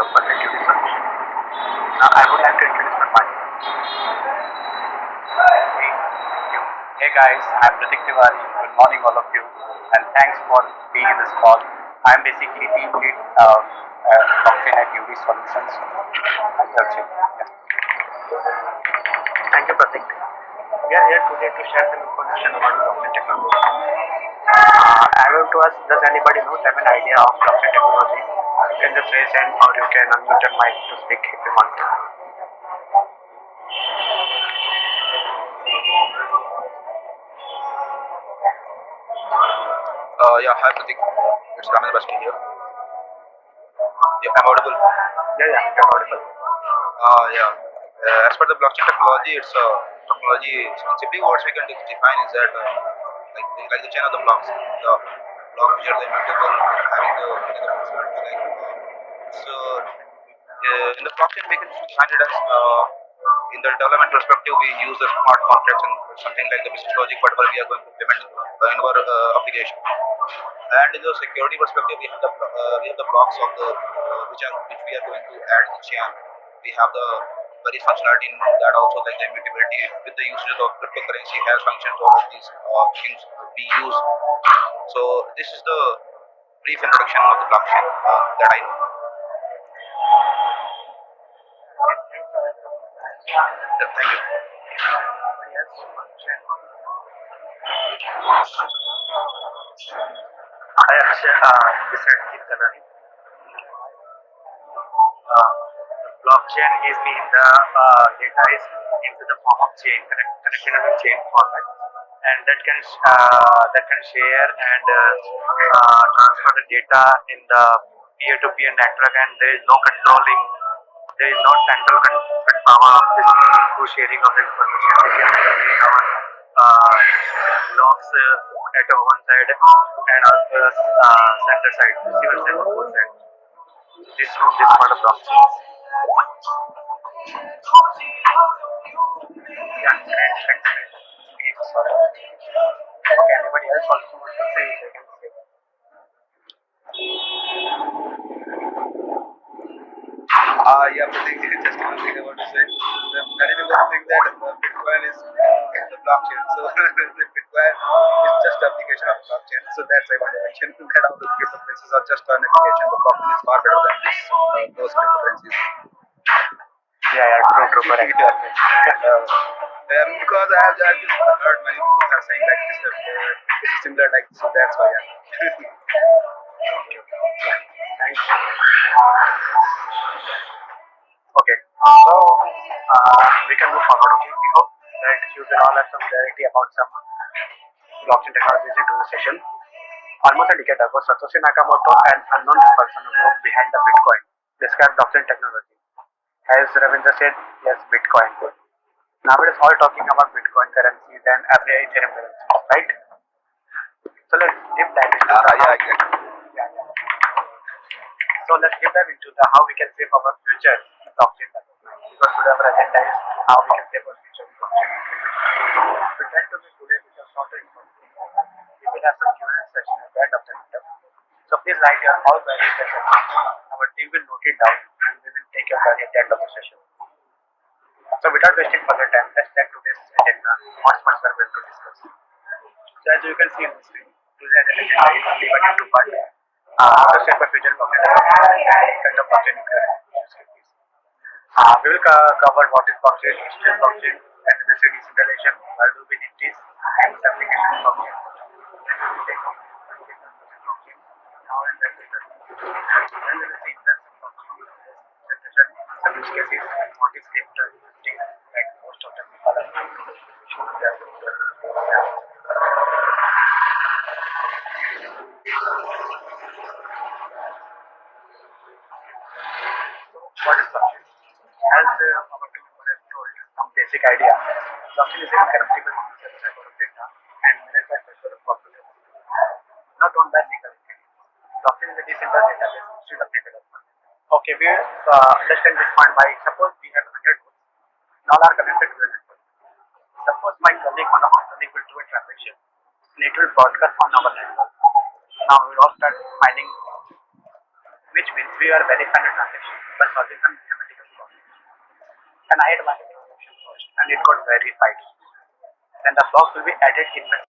the perfect Yudiz solution. Now, I would like to introduce my partner. Hey, thank you. Hey guys, I'm Pratik Tiwari. Good morning, all of you, and thanks for being in this call. I'm basically team lead blockchain at Yudiz Solutions. That's it. Yeah. Thank you, Pratik. We are here today to share some information about blockchain technology. I want to ask, does anybody know have an idea of blockchain technology? You can just raise hand or you can unmute your mic to speak if you want to. Yeah, hi Pratik. It's Ramesh Bashki here. Yeah, I'm audible. Yeah, you're audible. Yeah. As per the blockchain technology, it's technology. In simply words, we can define is that like the chain of the blocks, the block which are the immutable, having the functionality in the blockchain we can define it as in the development perspective we use the smart contracts and something like the business logic whatever we are going to implement in our application. And in the security perspective, we have the blocks of the which we are going to add each chain. We have the various functionality in that also like the immutability with the usage of cryptocurrency has functions. All of these things we use. So this is the brief introduction of the blockchain that I know. Thank you. Yes, I actually decided the blockchain is being the data is into the form of chain connected in a chain format, and that can share and transfer the data in the peer-to-peer network, and there is no controlling, there is no central power of this through sharing of the information. We can create our logs at one side and also center side, receiver side, both sides. This part of blockchain. Yeah, sorry. Okay, anybody else also want to say? They can say. Yeah, Pratik, just one thing I want to say. Many people think that Bitcoin is the blockchain. So the Bitcoin is just application of blockchain. So that's I want to mention that all the cryptocurrencies are just an application. The blockchain is far better than this those cryptocurrencies. Yeah, true, correct. Because I've just heard many people are saying like this is similar like so that's why. Thanks. Okay, so we can move forward. Okay, we hope that you will all have some clarity about some blockchain technologies into the session. Almost a decade ago, Satoshi Nakamoto, an unknown person who group behind the Bitcoin, described blockchain technology. As Ravindra said, yes, Bitcoin. Now it is all talking about Bitcoin currencies and every Ethereum currencies, right? So let's deep dive into the Yeah, exactly. So let's deep dive into the how we can save our future in blockchain technology. Because today our agenda is how we can save our future in blockchain. We try to be today with a shorter information. We will have some Q&A session at the end of the meetup. So please write your all queries and our team will note it down and we will take your query at the end of the session. So without wasting further time, let's check today's agenda. What points we are going to discuss. So as you can see on the screen, today's agenda is divided into part. How to shape a future blockchain and kind of blockchain use cases. We will cover what is blockchain, history of blockchain, and the decentralization, why do we need this, and the application of blockchain. Now and then we will see that some use cases and what is crypto, like most of the people are going to show their what is blockchain? As our two members have told, some basic idea. Blockchain is a incorruptible set of data and managed by special popular, not owned by single entity. Blockchain is a decentralized database instead of network. Okay, we understand this point by suppose we have 100 nodes, and all are connected to the network. Suppose my colleague, one of my colleague will do a transaction, and it will broadcast on our network. Now we will all start mining. We which means we are verifying the transaction by solving the mathematical problem. And I had my transaction first, and it got verified. Then the block will be added in the.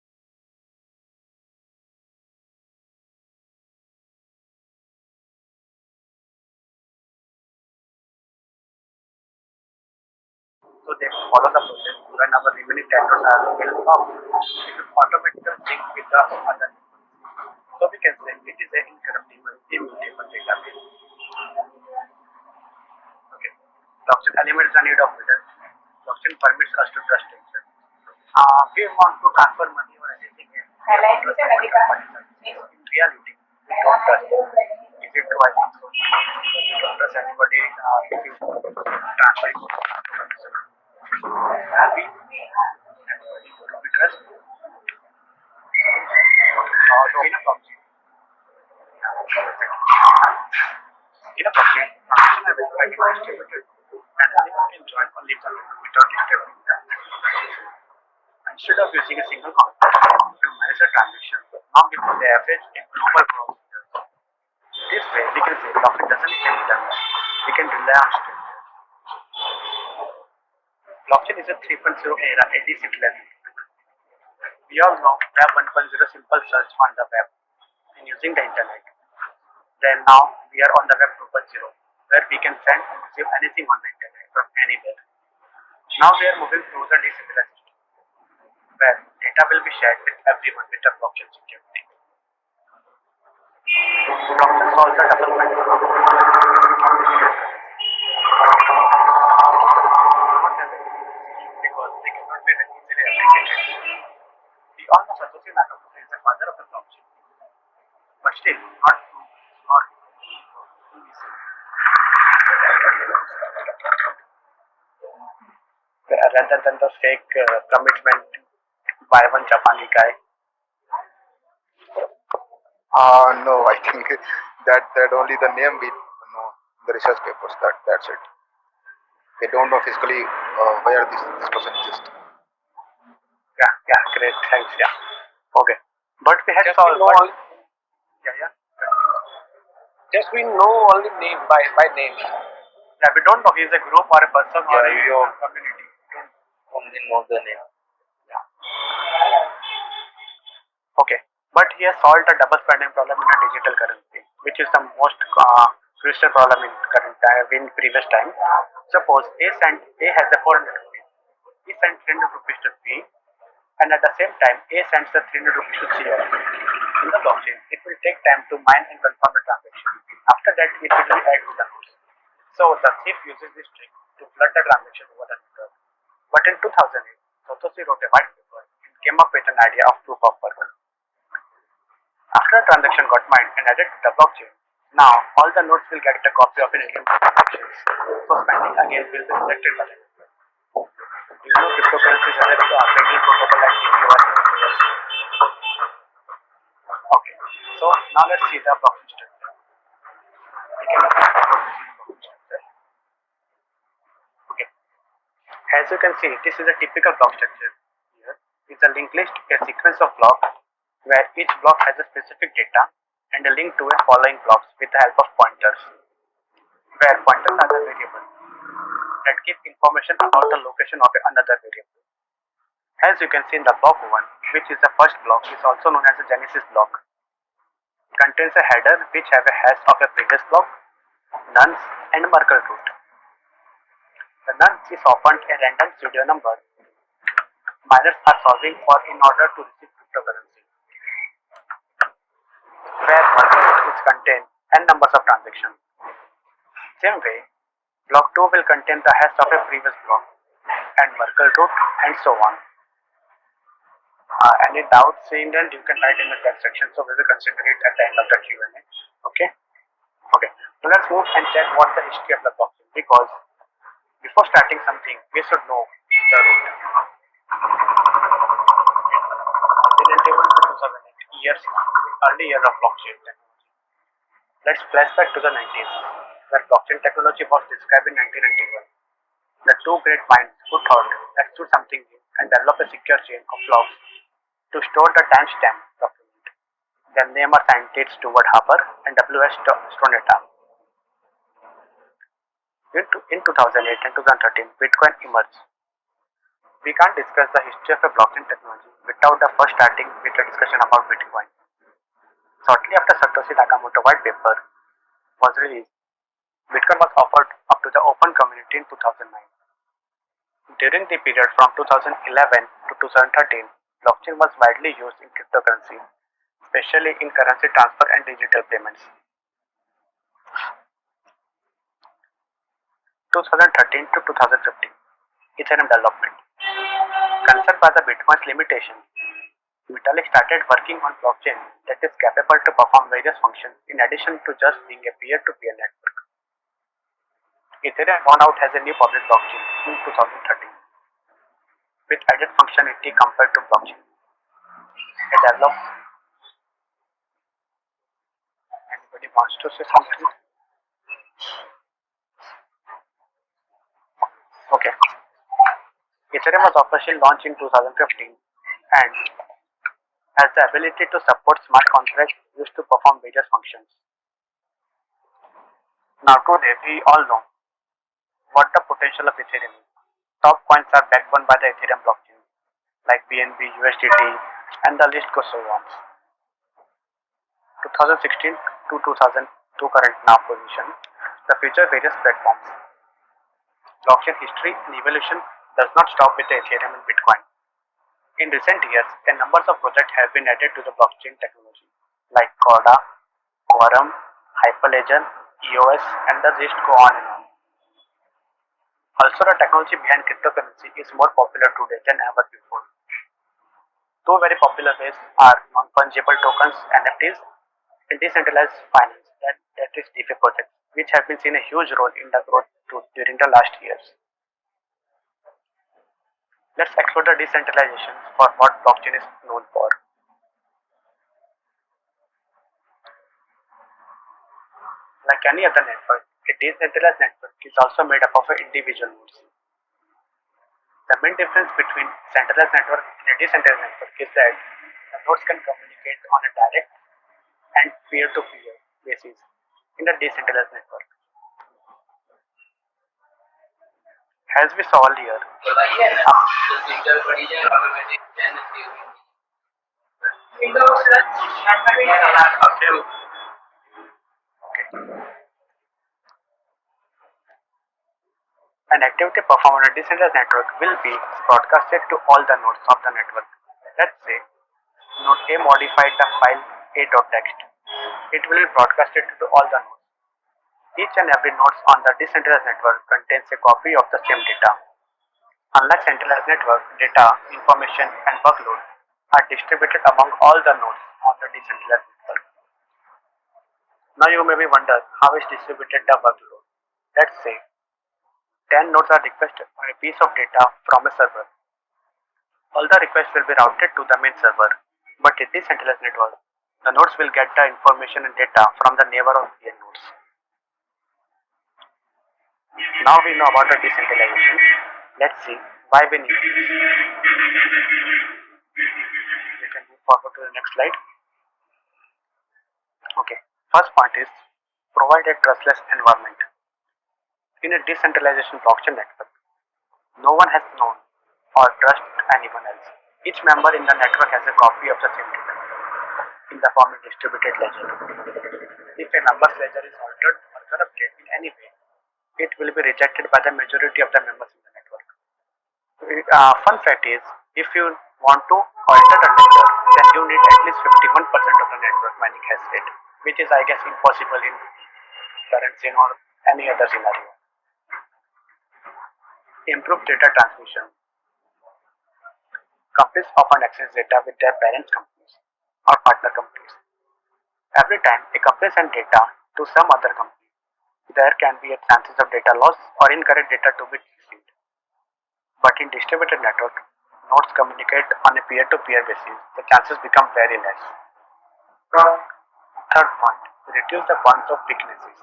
So they follow the process. When our remaining 10 nodes are built up, it will automatically sync with the other. So we can say it is an incorruptible, immutable database. Okay. Blockchain eliminates the need of middle. Blockchain permits us to trust itself. We want to transfer money or anything in reality, we don't trust it. Is it true? I think so. You don't trust anybody if you transfer it. We trust in a blockchain. In a blockchain, transaction are verified and distributed, and anyone can join or leave the node without disturbing them. Instead of using a single contract to manage a transaction, now we put the average in global procedures. This way, we can say blockchain doesn't need internet. We can rely on strangers. Blockchain is a 3.0 era at decent level. We all know Web 1.0 simple search on the web and using the internet. Then now we are on the Web 2.0 where we can send and receive anything on the internet from anywhere. Now we are moving through the decentralization where data will be shared with everyone with the blockchain security. Blockchain solves the double bind problem. Because they cannot be easily replicated. We all know Satoshi Nakamoto is the father of the blockchain, but still not too easy. Rather than the fake commitment by one Japani guy. No, I think that only the name we know the research papers. That's it. They don't know physically where this person exists. Yeah, great, thanks, yeah. Okay. But we had Just we solved, know but all, yeah. just we know only name by name. Yeah, we don't know he is a group or a person or Yeah, a you don't community. only know the name. Yeah. Okay. But he has solved the double spending problem in a digital currency, which is the most crucial problem in current in previous time. Suppose A has a 400 rupees. He sent 300 rupees to B, and at the same time A sends the 300 rupees to C. In the blockchain, it will take time to mine and confirm the transaction. After that, it will be added to the nodes. So the thief uses this trick to flood the transaction over the network. But in 2008, Satoshi wrote a white paper and came up with an idea of proof of work. After a transaction got mined and added to the blockchain, now all the nodes will get a copy of an alien transactions. So spending again will be selected by the network. You know cryptocurrencies are to upgrading protocol like DPoS. Okay, so now let's see the blockchain structure. We can okay. As you can see, this is a typical block structure. Here is a linked list, a sequence of blocks where each block has a specific data and a link to a following blocks with the help of pointers, where pointers are the variable that give information about the location of another variable. As you can see in the block 1, which is the first block, is also known as the Genesis block, contains a header which have a hash of a previous block, nonce and Merkle root. The nonce is often a random pseudo number miners are solving for in order to receive cryptocurrency, where Merkle root is contain n numbers of transactions. Same way, block 2 will contain the hash of a previous block and Merkle root and so on. Any doubts in that you can write in the chat section, so we will consider it at the end of the Q&A. Okay. So let's move and check what the history of the blockchain, because before starting something we should know the root. In the table 2008 years, early year of blockchain technology. Let's flash back to the 90s, where blockchain technology was described in 1991. The two great minds who thought, let's do something new and develop a secure chain of blocks to store the timestamp document. Their name are scientists Stuart Harper and W.S. Stroneta. In 2008 and 2013, Bitcoin emerged. We can't discuss the history of a blockchain technology without the first starting with a discussion about Bitcoin. Shortly after Satoshi Nakamoto white paper was released, Bitcoin was offered up to the open community in 2009. During the period from 2011 to 2013, blockchain was widely used in cryptocurrency, especially in currency transfer and digital payments. 2013 to 2015, Ethereum development. Concerned by the Bitcoin's limitation, Vitalik started working on blockchain that is capable to perform various functions in addition to just being a peer-to-peer network. Ethereum won out as a new public blockchain in 2013 with added functionality compared to blockchain. It developed. Anybody wants to say something? Okay. Ethereum was officially launched in 2015 and has the ability to support smart contracts used to perform various functions. Now today we all know what the potential of Ethereum is. Top coins are backbone by the Ethereum blockchain like BNB, USDT and the list goes so on. 2016 to 2002 current now position, the future various platforms. Blockchain history and evolution does not stop with the Ethereum and Bitcoin. In recent years, a number of projects have been added to the blockchain technology like Corda, Quorum, Hyperledger, EOS and the list go on and on. Also the technology behind cryptocurrency is more popular today than ever before. Two very popular ways are non-fungible tokens (NFTs) and decentralized finance that is DeFi projects, which have been seen a huge role in the growth during the last years. Let's explore the decentralization for what blockchain is known for. Like any other network, a decentralized network is also made up of individual nodes. The main difference between centralized network and a decentralized network is that the nodes can communicate on a direct and peer-to-peer basis in the decentralized network. As we saw earlier, okay, an activity performed on a decentralized network will be broadcasted to all the nodes of the network. Let's say node A modified the file a.txt. It will be broadcasted to all the nodes. Each and every node on the decentralized network contains a copy of the same data. Unlike centralized network, data, information and workload are distributed among all the nodes on the decentralized network. Now you may be wonder how is distributed the workload. Let's say 10 nodes are requested for a piece of data from a server. All the requests will be routed to the main server, but in decentralized network, the nodes will get the information and data from the neighbor of their nodes. Now we know about the decentralization. Let's see why we need this. We can move forward to the next slide. Okay, first point is provide a trustless environment. In a decentralization blockchain network, no one has known or trust anyone else. Each member in the network has a copy of the same data in the form of distributed ledger. If a member's ledger is altered or corrupted in any way, it will be rejected by the majority of the members in the network. Fun fact is, if you want to alter the ledger, then you need at least 51% of the network mining hash rate, which is I guess impossible in current scene or any other scenario. Improve data transmission. Companies often exchange data with their parent companies or partner companies. Every time a company sends data to some other company, there can be a chances of data loss or incorrect data to be received. But in distributed network, nodes communicate on a peer-to-peer basis. The chances become very less. Third point, reduce the quantum of weaknesses.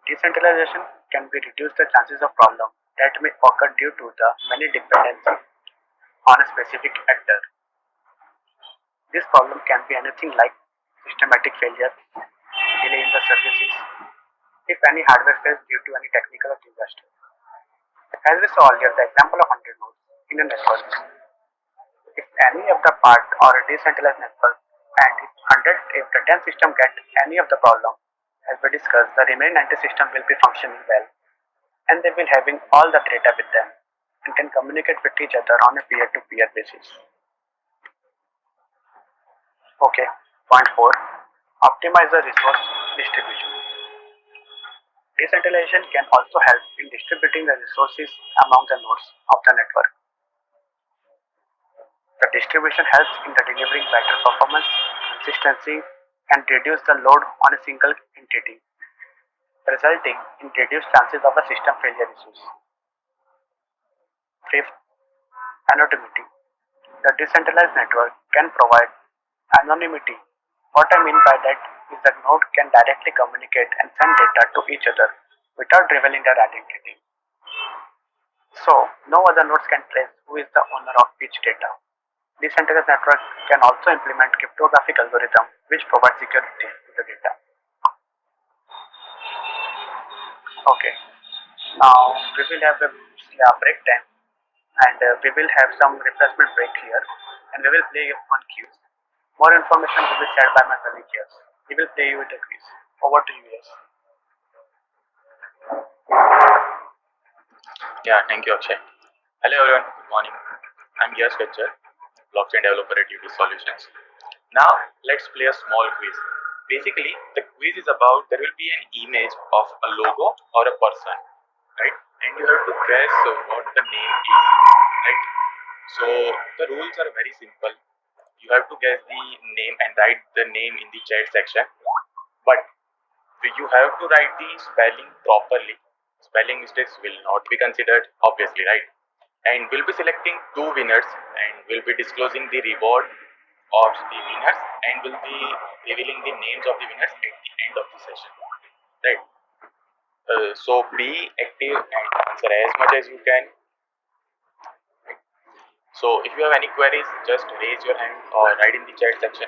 Decentralization can be reduce the chances of problem that may occur due to the many dependencies on a specific actor. This problem can be anything like systematic failure, delay in the services, if any hardware fails due to any technical disaster. As we saw earlier, the example of 100 nodes in a network, if any of the part or a decentralized network and if the 10 system get any of the problem, as we discussed, the remaining 90 system will be functioning well and they will having all the data with them and can communicate with each other on a peer-to-peer basis. Okay, point 4. Optimize the resource distribution. Decentralization can also help in distributing the resources among the nodes of the network. The distribution helps in the delivering better performance, consistency, and reduce the load on a single entity, resulting in reduced chances of a system failure issues. Fifth, anonymity. The decentralized network can provide anonymity. What I mean by that is that node can directly communicate and send data to each other without revealing their identity. So, no other nodes can trace who is the owner of each data. Decentralized network can also implement cryptographic algorithm which provide security to the data. Okay, now we will have a break time and we will have some refreshment break here and we will play one quiz. More information will be shared by my colleague here. He will play you with the quiz. Over to you, yes. Yeah, thank you, Akshay. Hello, everyone. Good morning. I'm Yash Kachar, blockchain developer at Yudiz Solutions. Now, let's play a small quiz. Basically, the quiz is about there will be an image of a logo or a person, right? And you have to guess what the name is, right? So, the rules are very simple. You have to guess the name and write the name in the chat section. But you have to write the spelling properly. Spelling mistakes will not be considered, obviously, right? And we'll be selecting two winners and we'll be disclosing the reward of the winners and we'll be revealing the names of the winners at the end of the session, right? So be active and answer as much as you can. So if you have any queries, just raise your hand or write in the chat section.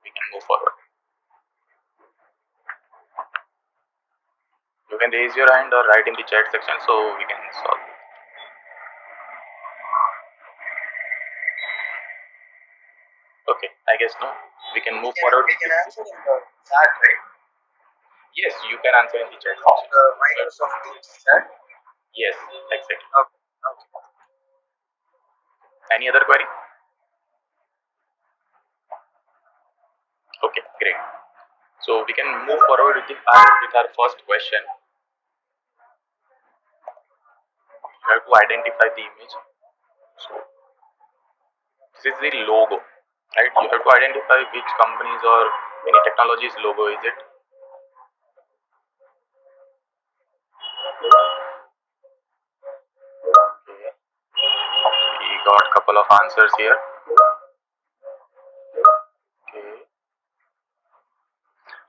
We can move forward. You can raise your hand or write in the chat section so we can solve. Okay, I guess no. We can move forward. We can answer in the chat, right? Yes, you can answer in the chat section. Microsoft Teams chat. Yes, exactly. Okay. Any other query? Okay, great. So we can move forward with our first question. You have to identify the image. So this is the logo, right? You have to identify which companies or any technology's logo is it. Okay. We got a couple of answers here.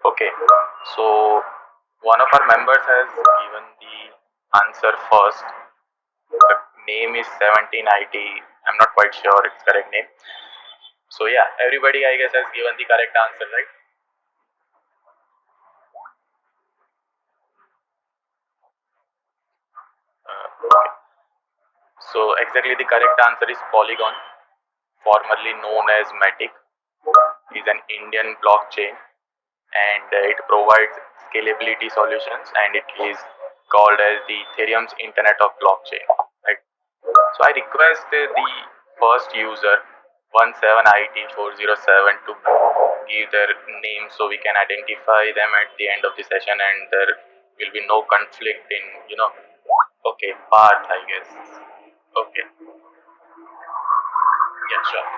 Okay. So one of our members has given the answer first. The name is 17IT. I'm not quite sure it's correct name. So yeah, everybody I guess has given the correct answer, right? Okay. So exactly the correct answer is Polygon, formerly known as Matic. Is an Indian blockchain and it provides scalability solutions and it is called as the Ethereum's Internet of Blockchain, right? So I request the first user 17IT407 to give their name so we can identify them at the end of the session and there will be no conflict in, okay, Parth, I guess. Okay, yeah, sure.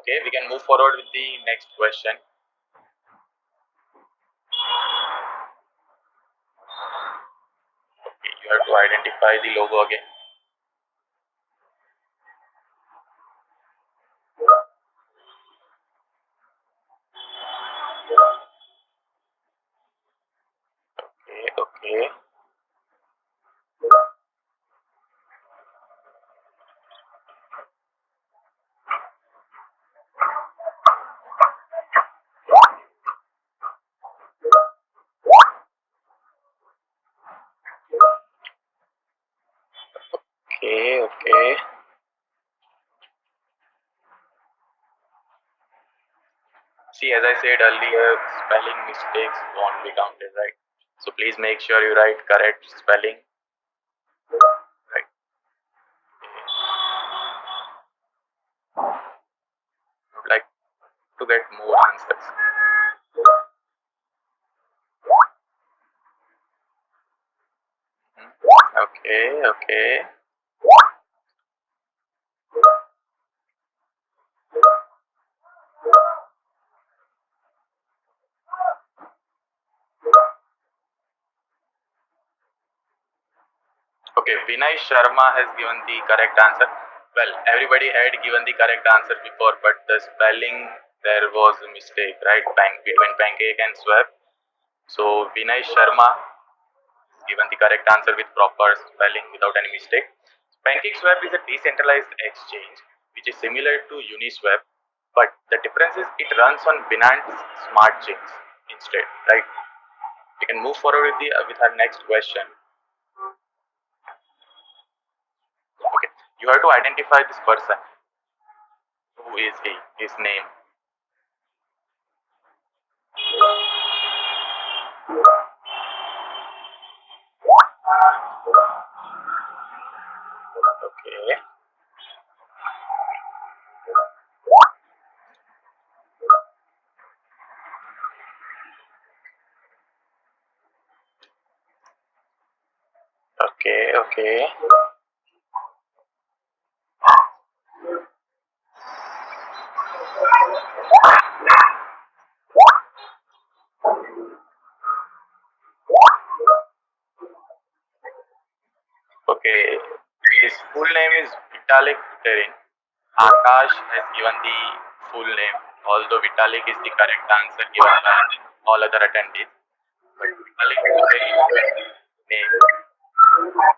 Okay, we can move forward with the next question. Okay, you have to identify the logo again. Okay. See, as I said earlier, spelling mistakes won't be counted, right? So please make sure you write correct spelling, right? I would like to get more answers. Okay, okay. Okay, Vinay Sharma has given the correct answer. Well, everybody had given the correct answer before, but the spelling there was a mistake, right? Between pancake and swap. So Vinay Sharma has given the correct answer with proper spelling without any mistake. Pancake swap is a decentralized exchange which is similar to Uniswap, but the difference is it runs on Binance smart chains instead, right? We can move forward with our next question. Okay, you have to identify this person. Who is he? His name. Okay. Okay. Okay. Okay. His full name is Vitalik Buterin. Akash has given the full name, although Vitalik is the correct answer given by all other attendees. But Vitalik Buterin's name.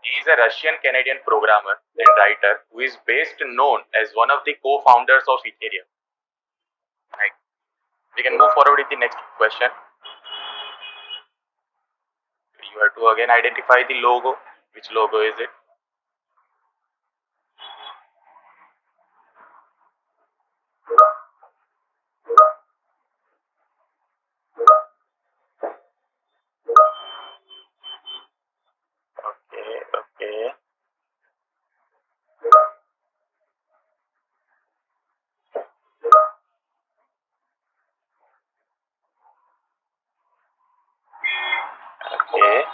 He is a Russian Canadian programmer and writer who is based known as one of the co-founders of Ethereum. Right. We can move forward with the next question. You have to again identify the logo. Which logo is it? Okay, okay, okay.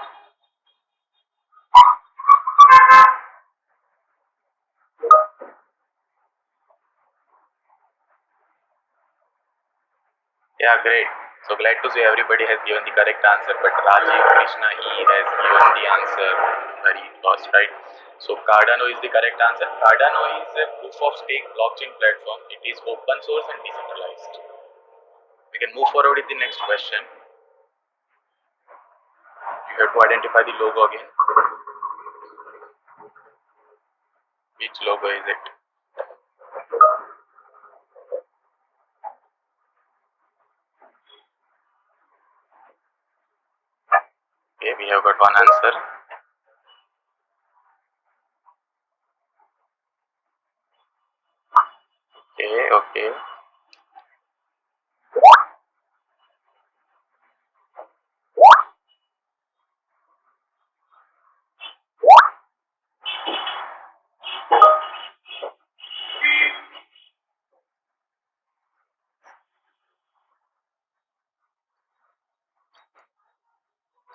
Yeah, great. So glad to see everybody has given the correct answer, but Rajiv Krishna E has given the answer very fast, right? So Cardano is the correct answer. Cardano is a proof of stake blockchain platform. It is open source and decentralized. We can move forward with the next question. You have to identify the logo again. Which logo is it? Okay, we have got one answer. Okay, okay.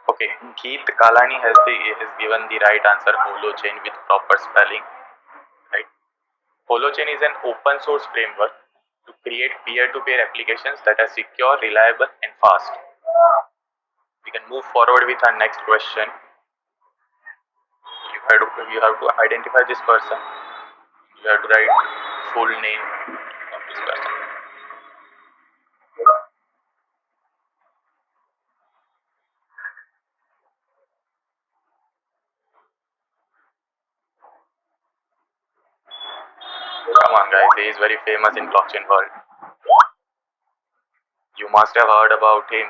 Okay, Keith Kalani has given the right answer, holochain with proper spelling. Right. Holochain is an open source framework to create peer-to-peer applications that are secure, reliable, and fast. We can move forward with our next question. You have to identify this person. You have to write full name of this person. Come on, guys. He is very famous in blockchain world. You must have heard about him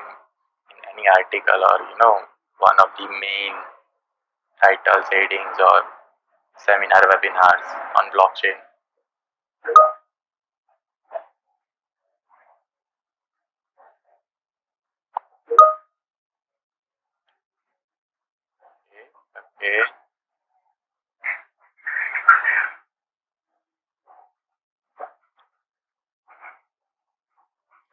in any article or one of the main titles, headings, or seminar webinars on blockchain. Okay.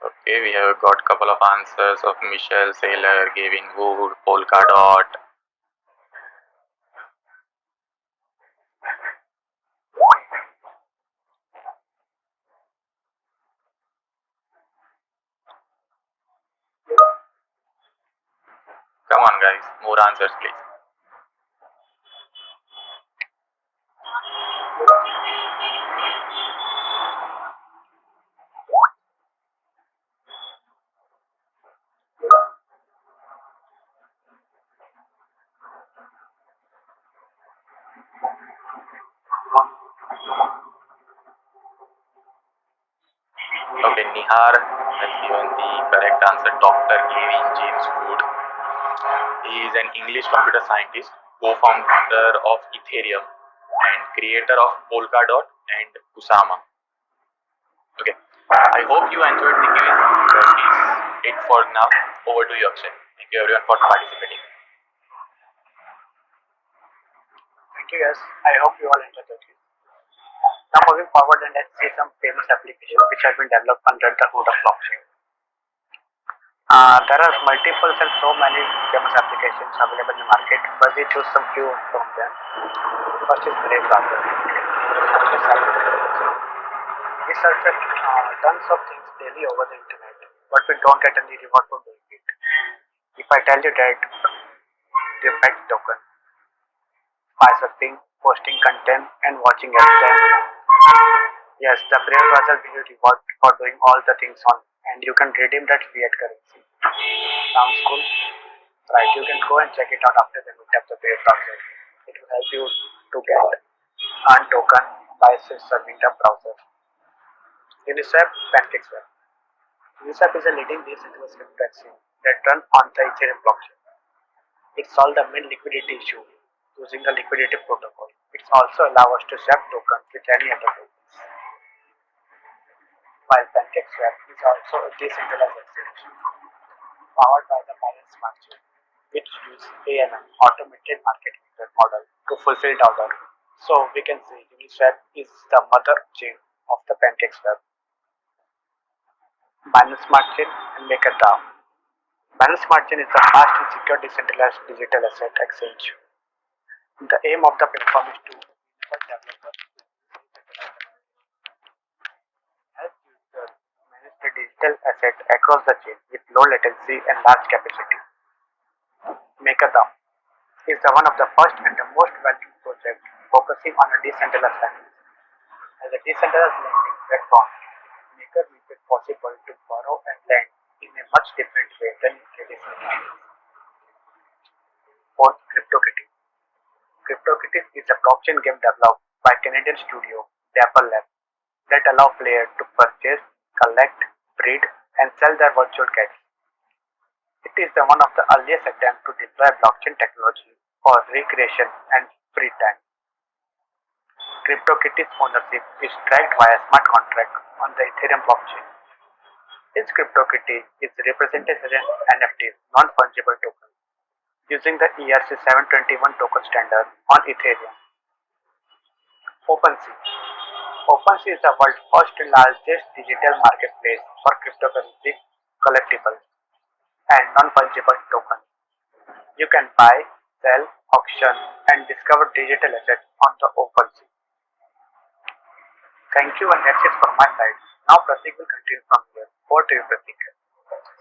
Okay, we have got couple of answers of Michelle, Sailor, Gavin Wood, Polka Dot. Come on, guys, more answers, please. Okay, Nihar has given the correct answer. Dr. Gavin James Wood. He is an English computer scientist, co-founder of Ethereum, and creator of Polkadot and Kusama. Okay, I hope you enjoyed the quiz. That is it for now. Over to you, Akshay. Thank you everyone for participating. Thank you, guys. I hope you all enjoyed it. Now moving forward, and let's see some famous applications which have been developed under the hood of blockchain. There are multiple and so many famous applications available in the market, but we choose some few from them. First is Brave Browser. We search tons of things daily over the internet, but we don't get any reward for doing it. If I tell you that the pet token by surfing, posting content, and watching ads, then yes, the Brave Browser will you reward for doing all the things on, and you can redeem that fiat currency. Sounds cool, right? You can go and check it out after the look at the Brave Browser. It will help you to get earn token by serving the browser. Uniswap PancakeSwap. Uniswap is a leading decentralized crypto exchange that runs on the Ethereum blockchain. It solves the main liquidity issue using a liquidity protocol. It also allows us to swap tokens with any other tokens. While PancakeSwap is also a decentralized exchange powered by the Binance Smart Chain, which uses AMM automated market maker model to fulfill the order. So we can say Uniswap is the mother chain of the PancakeSwap. Binance Smart Chain and MakerDAO. Binance Smart Chain is the fast and secure decentralized digital asset exchange. The aim of the platform is to enable developers help users manage the digital asset across the chain with low latency and large capacity. MakerDAO is the one of the first and the most valued project focusing on a decentralized finance. As a decentralized lending platform, Maker makes it possible to borrow and lend in a much different way than in traditional finance. For CryptoKitty. CryptoKitty is a blockchain game developed by Canadian studio Dapper Lab that allow players to purchase, collect, breed, and sell their virtual cats. It is the one of the earliest attempts to deploy blockchain technology for recreation and free time. CryptoKitty's ownership is tracked via smart contract on the Ethereum blockchain. Each CryptoKitty is represented as an NFT, non-fungible token, using the ERC-721 token standard on Ethereum. OpenSea. OpenSea is the world's first largest digital marketplace for cryptocurrency collectibles and non-fungible tokens. You can buy, sell, auction, and discover digital assets on the OpenSea. Thank you, and that's it from my side. Now Pratik will continue from here. Over to you, Pratik.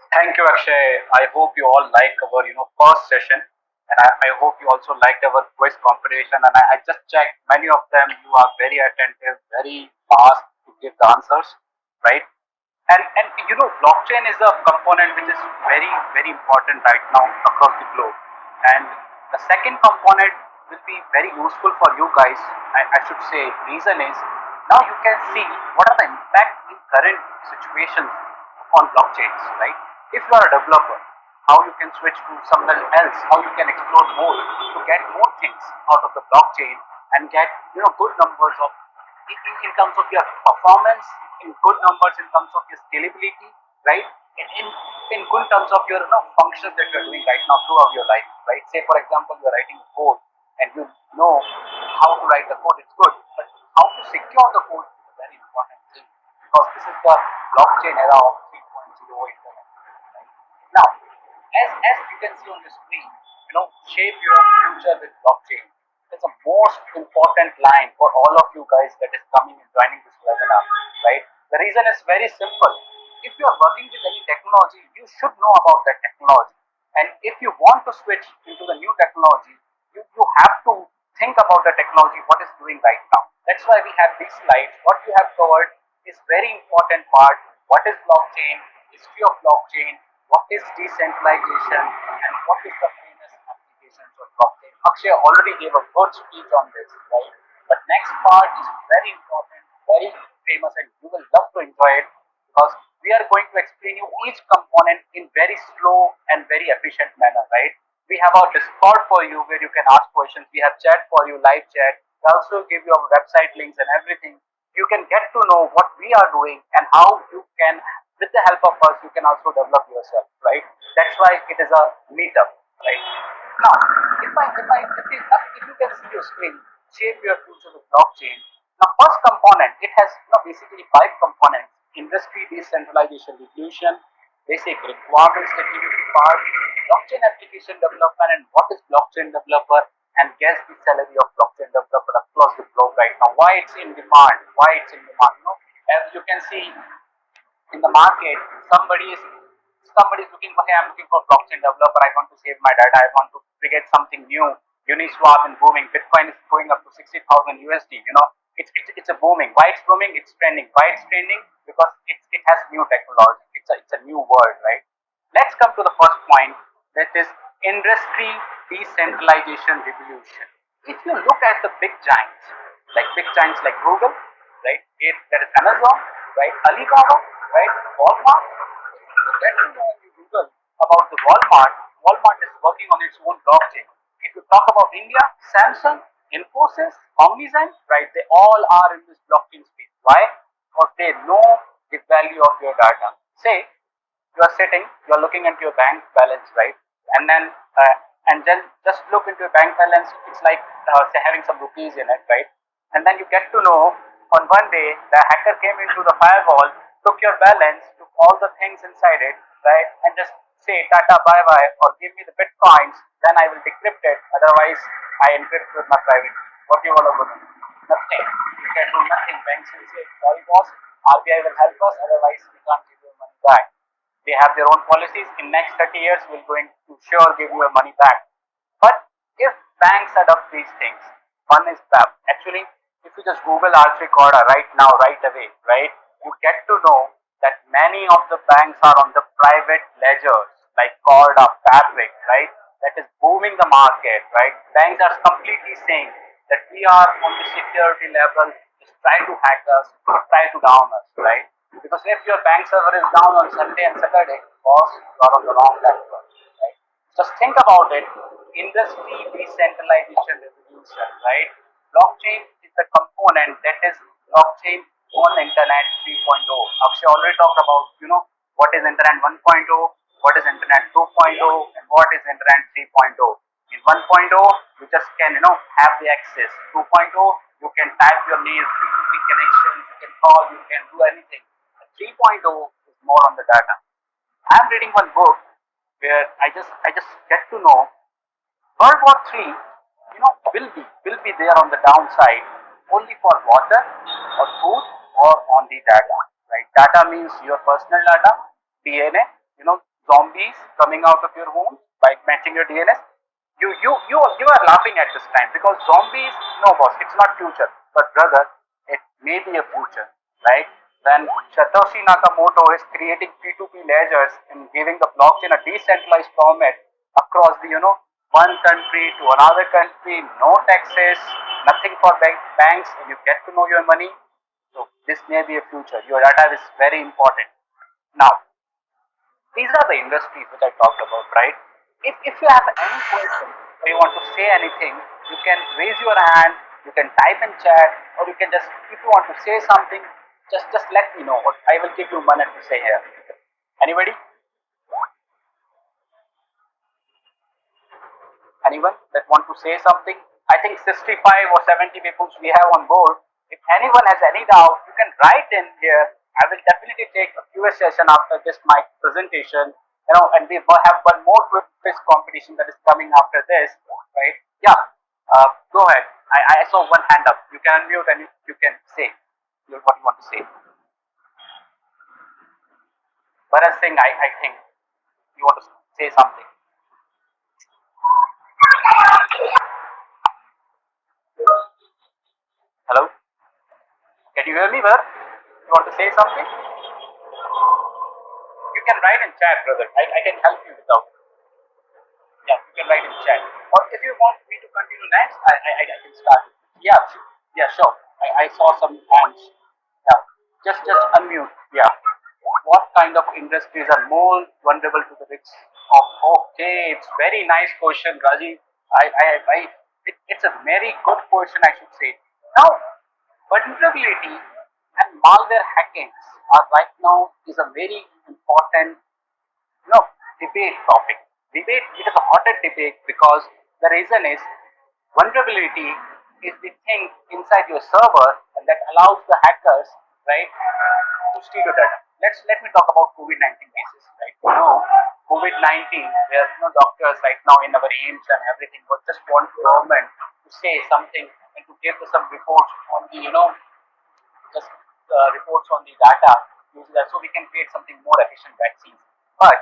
Thank you, Akshay. I hope you all like our first session, and I hope you also liked our quiz competition. And I just checked many of them. You are very attentive, very fast to give the answers, right? And blockchain is a component which is very important right now across the globe. And the second component will be very useful for you guys. I should say, reason is now you can see what are the impact in current situations on blockchains, right? If you are a developer, how you can switch to somewhere else, how you can explore more to get more things out of the blockchain and get good numbers of in terms of your performance, in good numbers in terms of your scalability, right? In good terms of your functions that you are doing right now throughout your life, right? Say for example you are writing code and know how to write the code, it's good, but how to secure the code is a very important thing, because this is the blockchain era of 3.0 internet. Right? Now, as you can see on the screen, shape your future with blockchain. It's the most important line for all of you guys that is coming and joining this webinar, right? The reason is very simple. If you are working with any technology, you should know about that technology. And if you want to switch into the new technology, you have to think about the technology, what is doing right now. That's why we have these slides. What you have covered is very important part. What is blockchain? History of blockchain? What is decentralization? And what is the famous applications of blockchain? Akshay already gave a good speech on this, right? But next part is very important, very famous, and you will love to enjoy it, because we are going to explain you each component in very slow and very efficient manner, right? We have our Discord for you where you can ask questions. We have chat for you, live chat. We also give you our website links and everything. You can get to know what we are doing and how you can, with the help of us, you can also develop yourself, right? That's why it is a meetup, right? Now, if you can see your screen, shape your future with blockchain. Now, first component, it has basically 5 components: industry decentralization revolution, basic requirements security part, blockchain application development, and what is blockchain developer, and guess the salary of blockchain developer across the globe right now. Why it's in demand? Why it's in demand? As you can see in the market, somebody is looking for, hey, I'm looking for blockchain developer. I want to save my data. I want to create something new. Uniswap is booming. Bitcoin is going up to 60,000 USD. It's a booming. Why it's booming? It's trending. Why it's trending? Because it has new technology. It's a new world, right? Let's come to the first point. That is industry decentralization revolution. If you look at the big giants like Google, right? There is Amazon, right? Alibaba, right? Walmart. You get to know when you Google about the Walmart. Walmart is working on its own blockchain. If you talk about India, Samsung, Infosys, Cognizant, right? They all are in this blockchain space. Why? Because they know the value of your data. Say you are sitting, you are looking into your bank balance, right? And then just look into your bank balance. It's like say having some rupees in it, right? And then you get to know on one day the hacker came into the firewall, took your balance, took all the things inside it, right? And just say Tata bye bye or give me the bitcoins, then I will decrypt it. Otherwise, I encrypt with my private key. What do you want to do? Nothing. You can do nothing. Banks will say, sorry boss, RBI will help us, otherwise we can't give you money back. They have their own policies. In next 30 years, we're going to sure give you your money back. But if banks adopt these things, one is that actually, if you just Google Arch Recorder right now, right away, right, you get to know that many of the banks are on the private ledgers, like Corda, Fabric, right? That is booming the market, right? Banks are completely saying that we are on the security level, just try to hack us, try to down us, right? Because if your bank server is down on Sunday and Saturday, boss, you are on the wrong network, right? Just think about it. Industry decentralization revolution, right? Blockchain is the component that is blockchain on Internet 3.0. Akshay already talked about, what is Internet 1.0, what is Internet 2.0, and what is Internet 3.0. In 1.0, you just can, have the access. 2.0, you can type your names, P2P connections, you can call, you can do anything. 3.0 is more on the data. I'm reading one book where I just get to know World War III, will be there on the downside only for water or food or on the data. Right? Data means your personal data, DNA, zombies coming out of your home by matching your DNA. You are laughing at this time because zombies, no boss, it's not future. But brother, it may be a future, right? When Satoshi Nakamoto is creating P2P ledgers and giving the blockchain a decentralized format across the one country to another country, no taxes, nothing for banks, and you get to know your money. So this may be a future. Your data is very important. Now, these are the industries which I talked about, right? If you have any question or you want to say anything, you can raise your hand, you can type in chat, or you can just, if you want to say something, just let me know. I will give you a minute to say here. Anybody? Anyone that want to say something? I think 65 or 70 people we have on board. If anyone has any doubt, you can write in here. I will definitely take a Q&A session after this my presentation. And we will have one more quiz competition that is coming after this, right? Yeah, go ahead. I saw one hand up. You can unmute and you can say what you want to say. Bharat Singh, I think you want to say something. Hello? Can you hear me, Bharat? You want to say something? You can write in chat, brother. I can help you without. Yeah, you can write in chat. Or if you want me to continue next, I can start. Yeah, yeah, sure. I saw some hands. Yeah, just unmute. Yeah. What kind of industries are more vulnerable to the risks of? Okay, it's very nice question, Rajiv. It's a very good question, I should say. Now, vulnerability and malware hackings are right now is a very important no debate topic. Debate, it is a hotter debate because the reason is vulnerability is the thing inside your server and that allows the hackers, right, to steal your data. Let me talk about COVID-19 cases, right? COVID-19, where doctors right now in our aims and everything, but just want government to say something and to give some reports on the just reports on the data using that so we can create something more efficient vaccines. But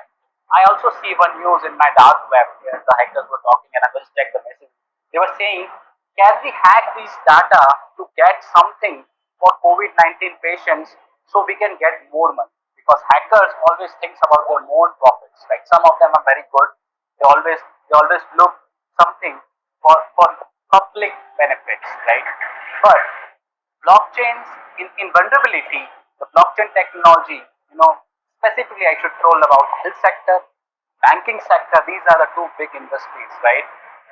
I also see one news in my dark web where the hackers were talking and I just checked the message. They were saying, can we hack these data to get something for COVID-19 patients so we can get more money? Because hackers always thinks about their own profits. Like some of them are very good. They always look something for public benefits, right? But blockchains in vulnerability, the blockchain technology, specifically I should troll about health sector, banking sector, these are the two big industries, right?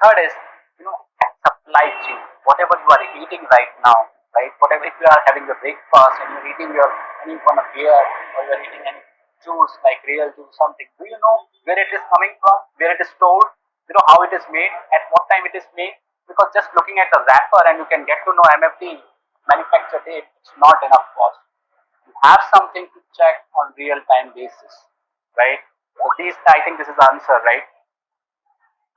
Third is, supply chain, whatever you are eating right now, right? Whatever, if you are having your breakfast and you're eating any one of beer or you're eating any juice like real juice, something, do you know where it is coming from, where it is stored, how it is made, at what time it is made? Because just looking at the wrapper and you can get to know MFD manufacture date, it's not enough cost. You have something to check on real time basis, right? So these, I think this is the answer, right?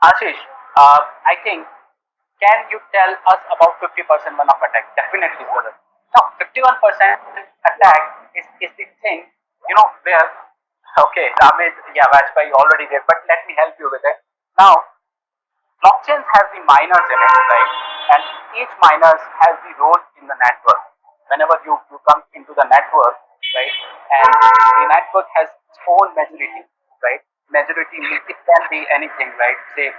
Ashish, I think, can you tell us about 50% one of attack? Definitely, brother. Now, 51% attack is the thing, where, okay, Ramit, yeah, Vajpayee already did, but let me help you with it. Now, blockchains has the miners in it, right? And each miners has the role in the network. Whenever you come into the network, right? And the network has its own majority, right? Majority means it can be anything, right? Say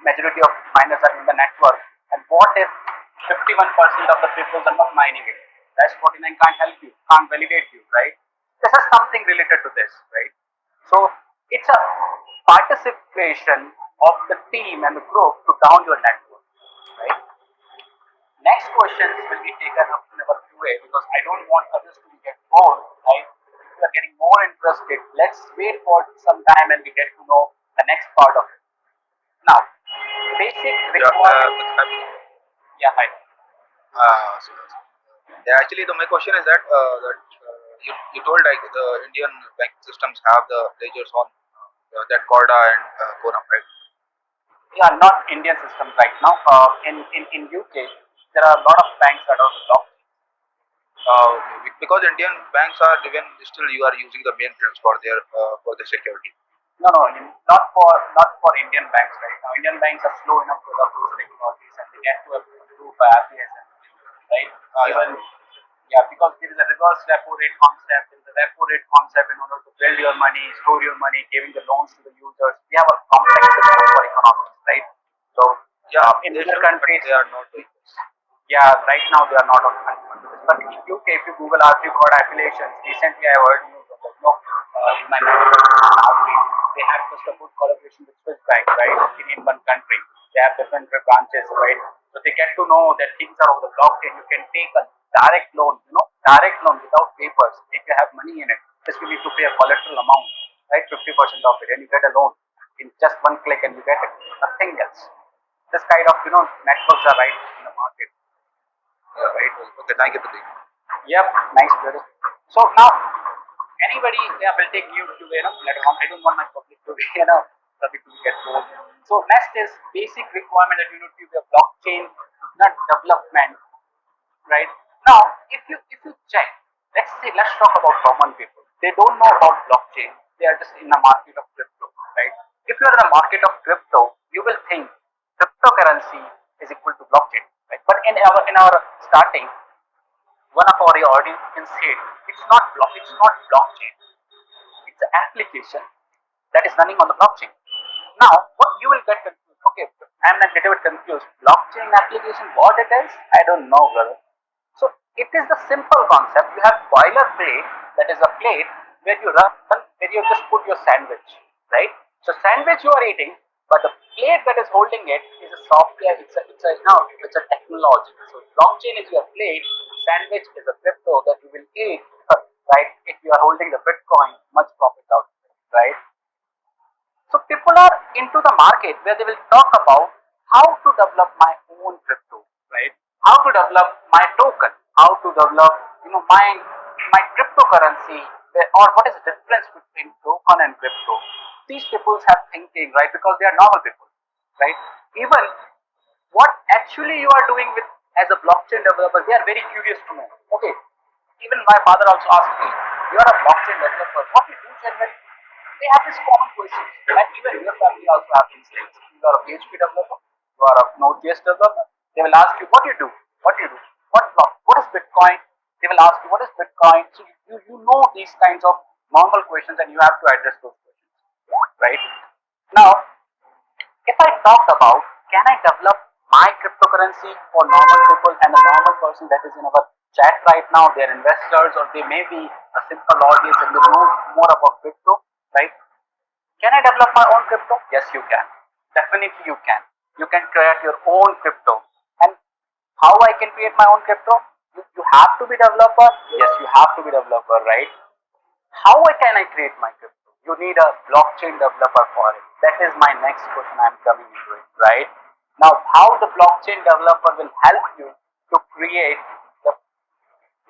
majority of miners are in the network. And what if 51% of the people are not mining it? That's 49 can't help you, can't validate you, right? This is something related to this, right? So it's a participation of the team and the group to down your network, right? Next questions will be taken up in our QA because I don't want others to get bored, right? If you are getting more interested, let's wait for some time and we get to know the next part of it. Now, basic requirements. Yeah, hi. So, yeah, actually, my question is you told like the Indian bank systems have the ledgers on that Corda and Quorum, right? Yeah, not Indian systems right now. In UK, there are a lot of banks that are blocked. Because Indian banks are even still you are using the mainframes for their security. No, not for Indian banks right now. Indian banks are slow enough to adopt those technologies and they get to approve by RBS, right? Even because there is a reverse repo rate concept. There is a repo rate concept in order to build your money, store your money, giving the loans to the users. We have a complex system for economics, right? So in other countries they are not doing this. Yeah, right now they are not on but in UK, if you Google RP code affiliations, recently I heard news of in my network, they have just a good collaboration with Swiss Bank, right? In one country, they have different branches, right? So they get to know that things are over the blockchain. You can take a direct loan, without papers. If you have money in it, just you need to pay a collateral amount, right? 50% of it, and you get a loan in just one click, and you get it. Nothing else. this kind of networks are right in the market, Yeah. right? Okay. Thank you, Pradeep. Yep, nice brother. So now anybody will take you to later on. I don't want my public to be public to get bored. So next is basic requirement that you need to be a blockchain, not development, right? Now if you check, let's talk about common people. They don't know about blockchain. They are just in the market of crypto, right? If you are in the market of crypto, you will think cryptocurrency is equal to blockchain, right? But in our starting, one of our audience can say it's not blockchain, it's an application that is running on the blockchain. Now what you will get confused, okay, I'm a little bit confused, blockchain application, what it is, I don't know, brother. So it is the simple concept. You have boiler plate, that is a plate where you run, where you just put your sandwich, right? So sandwich you are eating, but the plate that is holding it is a software. It's a technology. So blockchain is your plate. Sandwich is a crypto that you will eat, right? If you are holding the Bitcoin, much profit out of it, right? So people are into the market where they will talk about how to develop my own crypto, right? How to develop my token, how to develop, my cryptocurrency, or what is the difference between token and crypto. These people have thinking, right? Because they are normal people, right? Even what actually you are doing with as a blockchain developer, they are very curious to know. Okay, even my father also asked me, you are a blockchain developer, what you do generally? They have this common question, and even your family also have these things. You are a PHP developer, you are a Node.js developer, they will ask you what you do, what is Bitcoin, they will ask you what is Bitcoin. So you know these kinds of normal questions, and you have to address those questions, right? Now if I talk about, can I develop my cryptocurrency for normal people and a normal person that is in our chat right now, they're investors or they may be a simple audience and they know more about crypto, right? Can I develop my own crypto? Yes, you can. Definitely you can. You can create your own crypto. And how I can create my own crypto? You have to be developer? Yes, you have to be developer, right? How can I create my crypto? You need a blockchain developer for it. That is my next question I'm coming into it, right? Now, how the blockchain developer will help you to create the,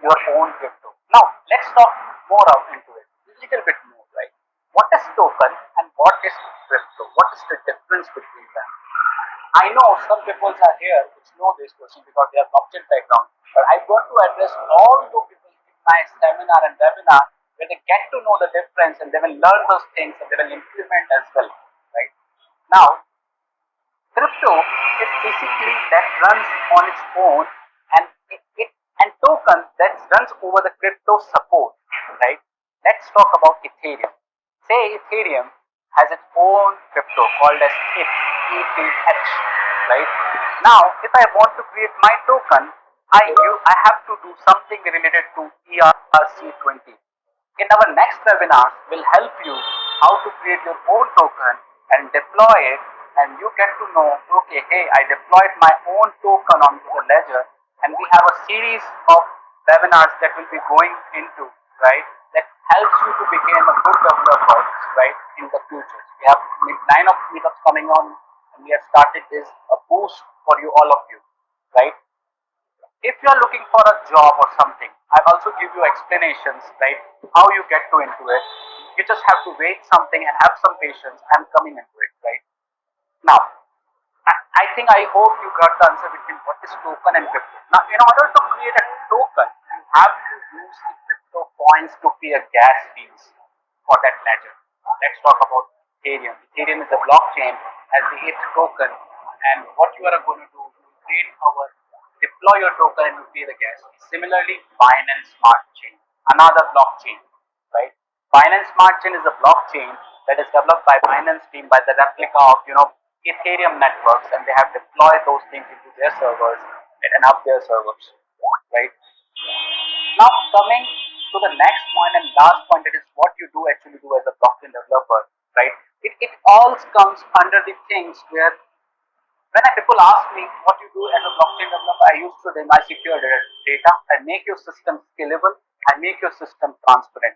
your own crypto. Now, let's talk more out into it, a little bit more, right? What is token and what is crypto? What is the difference between them? I know some people are here which know this question because they have blockchain background, but I want to address all those people in my seminar and webinar where they get to know the difference and they will learn those things and they will implement as well, right? Now, crypto is basically that runs on its own, and it and token that runs over the crypto support, right? Let's talk about Ethereum. Say Ethereum has its own crypto called as ETH, right? Now if I want to create my token, I have to do something related to ERC20. In our next webinars, will help you how to create your own token and deploy it, and you get to know, okay, hey, I deployed my own token onto the ledger, and we have a series of webinars that will be going into, right, that helps you to become a good developer, right, in the future. We have 9 of meetups coming on, and we have started this a boost for you, all of you, right? If you are looking for a job or something, I also give you explanations, right? How you get to into it. You just have to wait something and have some patience. I'm coming into it, right? Now, I think I hope you got the answer between what is token and crypto. Now, in order to create a token, you have to use the crypto coins to pay a gas fees for that ledger. Let's talk about Ethereum. Ethereum is a blockchain, has the ETH token, and what you are going to do, you create our deploy your token and you pay the gas fee. Similarly, Binance Smart Chain, another blockchain, right? Binance Smart Chain is a blockchain that is developed by Binance team by the replica of Ethereum networks, and they have deployed those things into their servers and up their servers, right? Now coming to the next point and last point, that is what you do actually do as a blockchain developer, right? It all comes under the things where when people ask me what you do as a blockchain developer, I used to secure data, I make your system scalable, I make your system transparent.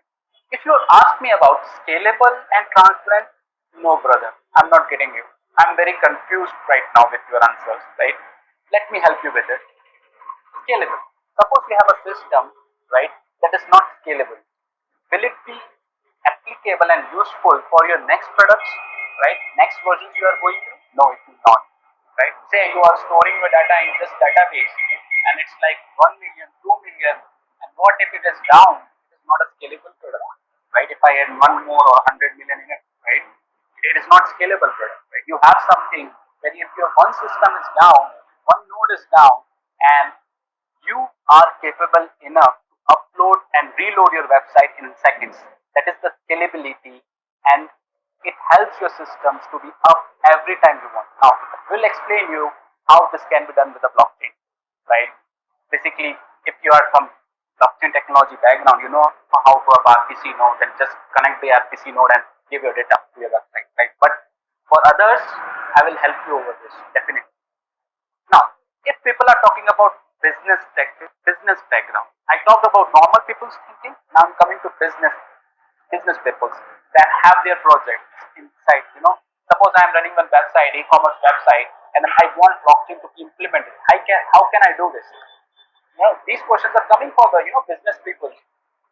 If you ask me about scalable and transparent, no brother, I'm not getting you. I'm very confused right now with your answers, right? Let me help you with it. Scalable. Suppose we have a system, right, that is not scalable. Will it be applicable and useful for your next products, right? Next versions you are going through? No, it will not. Right? Say you are storing your data in this database and it's like 1 million, 2 million, and what if it is down? It is not a scalable product, right? If I add one more or 100 million in it, right? It is not scalable product, right? You have something that if your one system is down, one node is down, and you are capable enough to upload and reload your website in seconds. That is the scalability, and it helps your systems to be up every time you want. Now, we'll explain you how this can be done with a blockchain, right? Basically, if you are from blockchain technology background, you know how to have RPC node and just connect the RPC node and give your data to your website, right? But for others, I will help you over this, definitely. Now, if people are talking about business background, I talked about normal people's thinking. Now I'm coming to business peoples that have their projects inside. Suppose I am running one website, e-commerce website, and then I want blockchain to be implemented. How can I do this? These questions are coming for the business people.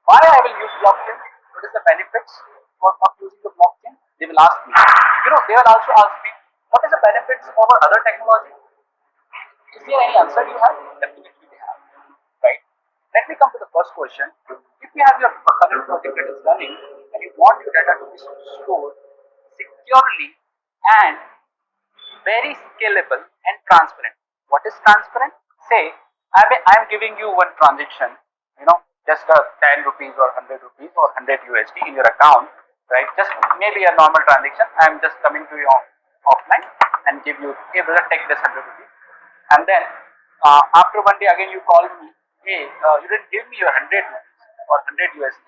Why I will use blockchain? What is the benefits of using the blockchain? They will ask me. They will also ask me, what is the benefits over other technology? Is there any answer you have? Definitely they have. Right? Let me come to the first question. If you have your current project that is running and you want your data to be stored securely and very scalable and transparent. What is transparent? Say, I'm giving you one transaction, just a 10 rupees or 100 rupees or 100 USD in your account, right? Just maybe a normal transaction. I'm just coming to you offline and give you, hey brother, take this 100 rupees. And then after one day again you call me, hey, you didn't give me your 100 rupees or 100 USD.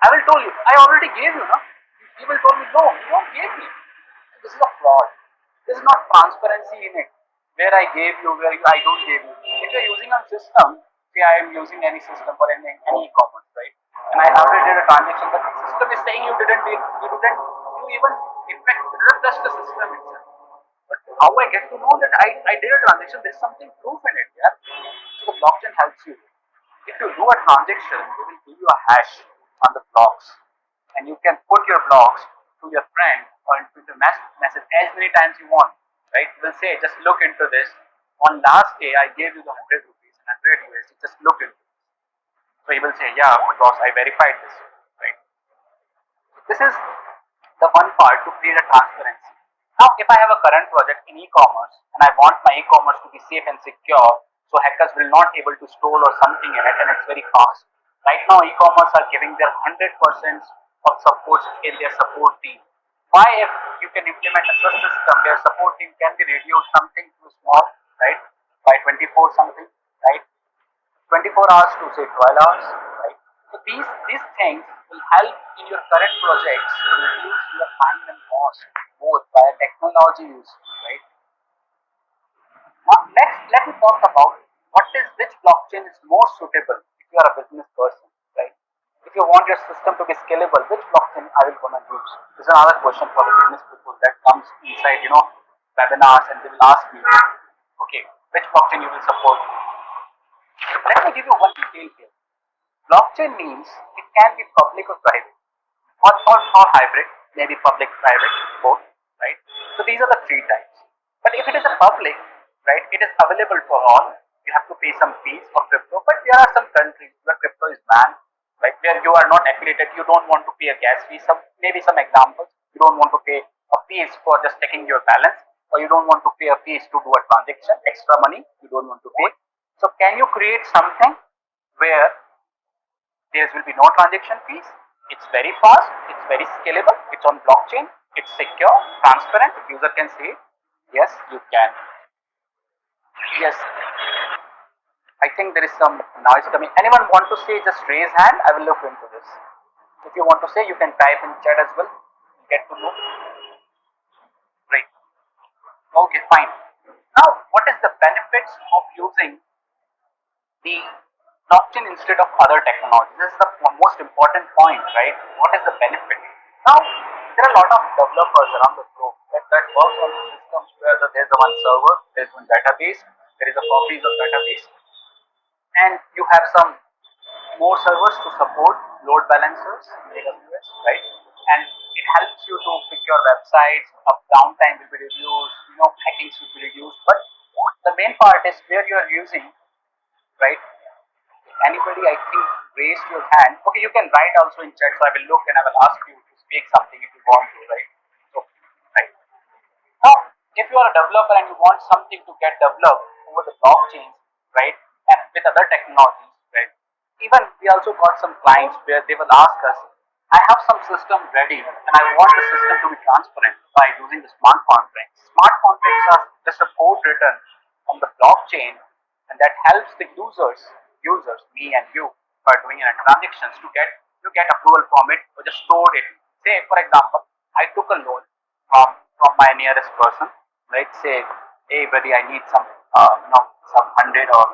I will tell you, I already gave you, no? He will tell me, no, you don't give me. This is a fraud. There is not transparency in it. Where I gave you, I don't give you. If you're using a system, say I am using any system for any e-commerce, right? And I already did a transaction, but the system is saying you even, in fact, didn't touch the system itself. But how I get to know that I did a transaction, there's something proof in it, yeah? So the blockchain helps you. If you do a transaction, they will give you a hash on the blocks, and you can put your blocks to your friend or into the message as many times you want, right? You will say, just look into this. On last day, I gave you the 100 rupees and 100 USD. Just look into it. So he will say, yeah, boss, I verified this, right? This is the one part to create a transparency. Now, if I have a current project in e-commerce and I want my e-commerce to be safe and secure, so hackers will not able to steal or something in it, and it's very fast. Right now, e-commerce are giving their 100% of support in their support team. Why, if you can implement a such system, their support team can be reduced something too small, right, by 24 something, right? 24 hours to say 12 hours, right? So these things will help in your current projects to reduce your time and cost both by technology use, right? Now let me talk about which blockchain is more suitable if you are a business person, right? If you want your system to be scalable, which blockchain are you gonna use? This is another question for the business people that comes inside, webinars, and they will ask me, okay, which blockchain you will support? Let me give you one detail here. Blockchain means it can be public or private, or hybrid, maybe public, private, both, right? So these are the three types. But if it is a public, right, it is available for all. You have to pay some fees for crypto, but there are some countries where crypto is banned, right, where you are not affiliated, you don't want to pay a gas fee. Maybe some examples, you don't want to pay a fees for just checking your balance, or you don't want to pay a fees to do a transaction, extra money you don't want to pay. So can you create something where there will be no transaction fees? It's very fast, it's very scalable, it's on blockchain, it's secure, transparent, user can see it. Yes, you can. Yes. I think there is some noise coming. Anyone want to say, just raise hand, I will look into this. If you want to say, you can type in chat as well. Get to know. Right. Okay, fine. Now, what is the benefits of using the blockchain instead of other technologies? This is the most important point, right? What is the benefit? Now, there are a lot of developers around the globe that that works on the systems where there's a one server, there's one database, there is a copies of database, and you have some more servers to support load balancers in AWS, right? And it helps you to pick your websites, up downtime will be reduced, hackings will be reduced. But the main part is where you are using, right? Anybody, I think, raised your hand. Okay, you can write also in chat, so I will look and I will ask you to speak something if you want to, right? So, right. Now, if you are a developer and you want something to get developed over the blockchain, right, and with other technologies, right, even we also got some clients where they will ask us, I have some system ready and I want the system to be transparent by using the smart contracts. Smart contracts are just a code written on the blockchain, and that helps the users, me and you, by doing transactions to get approval from it or just store it. Say, for example, I took a loan from my nearest person, right? Say, hey buddy, I need some 100 or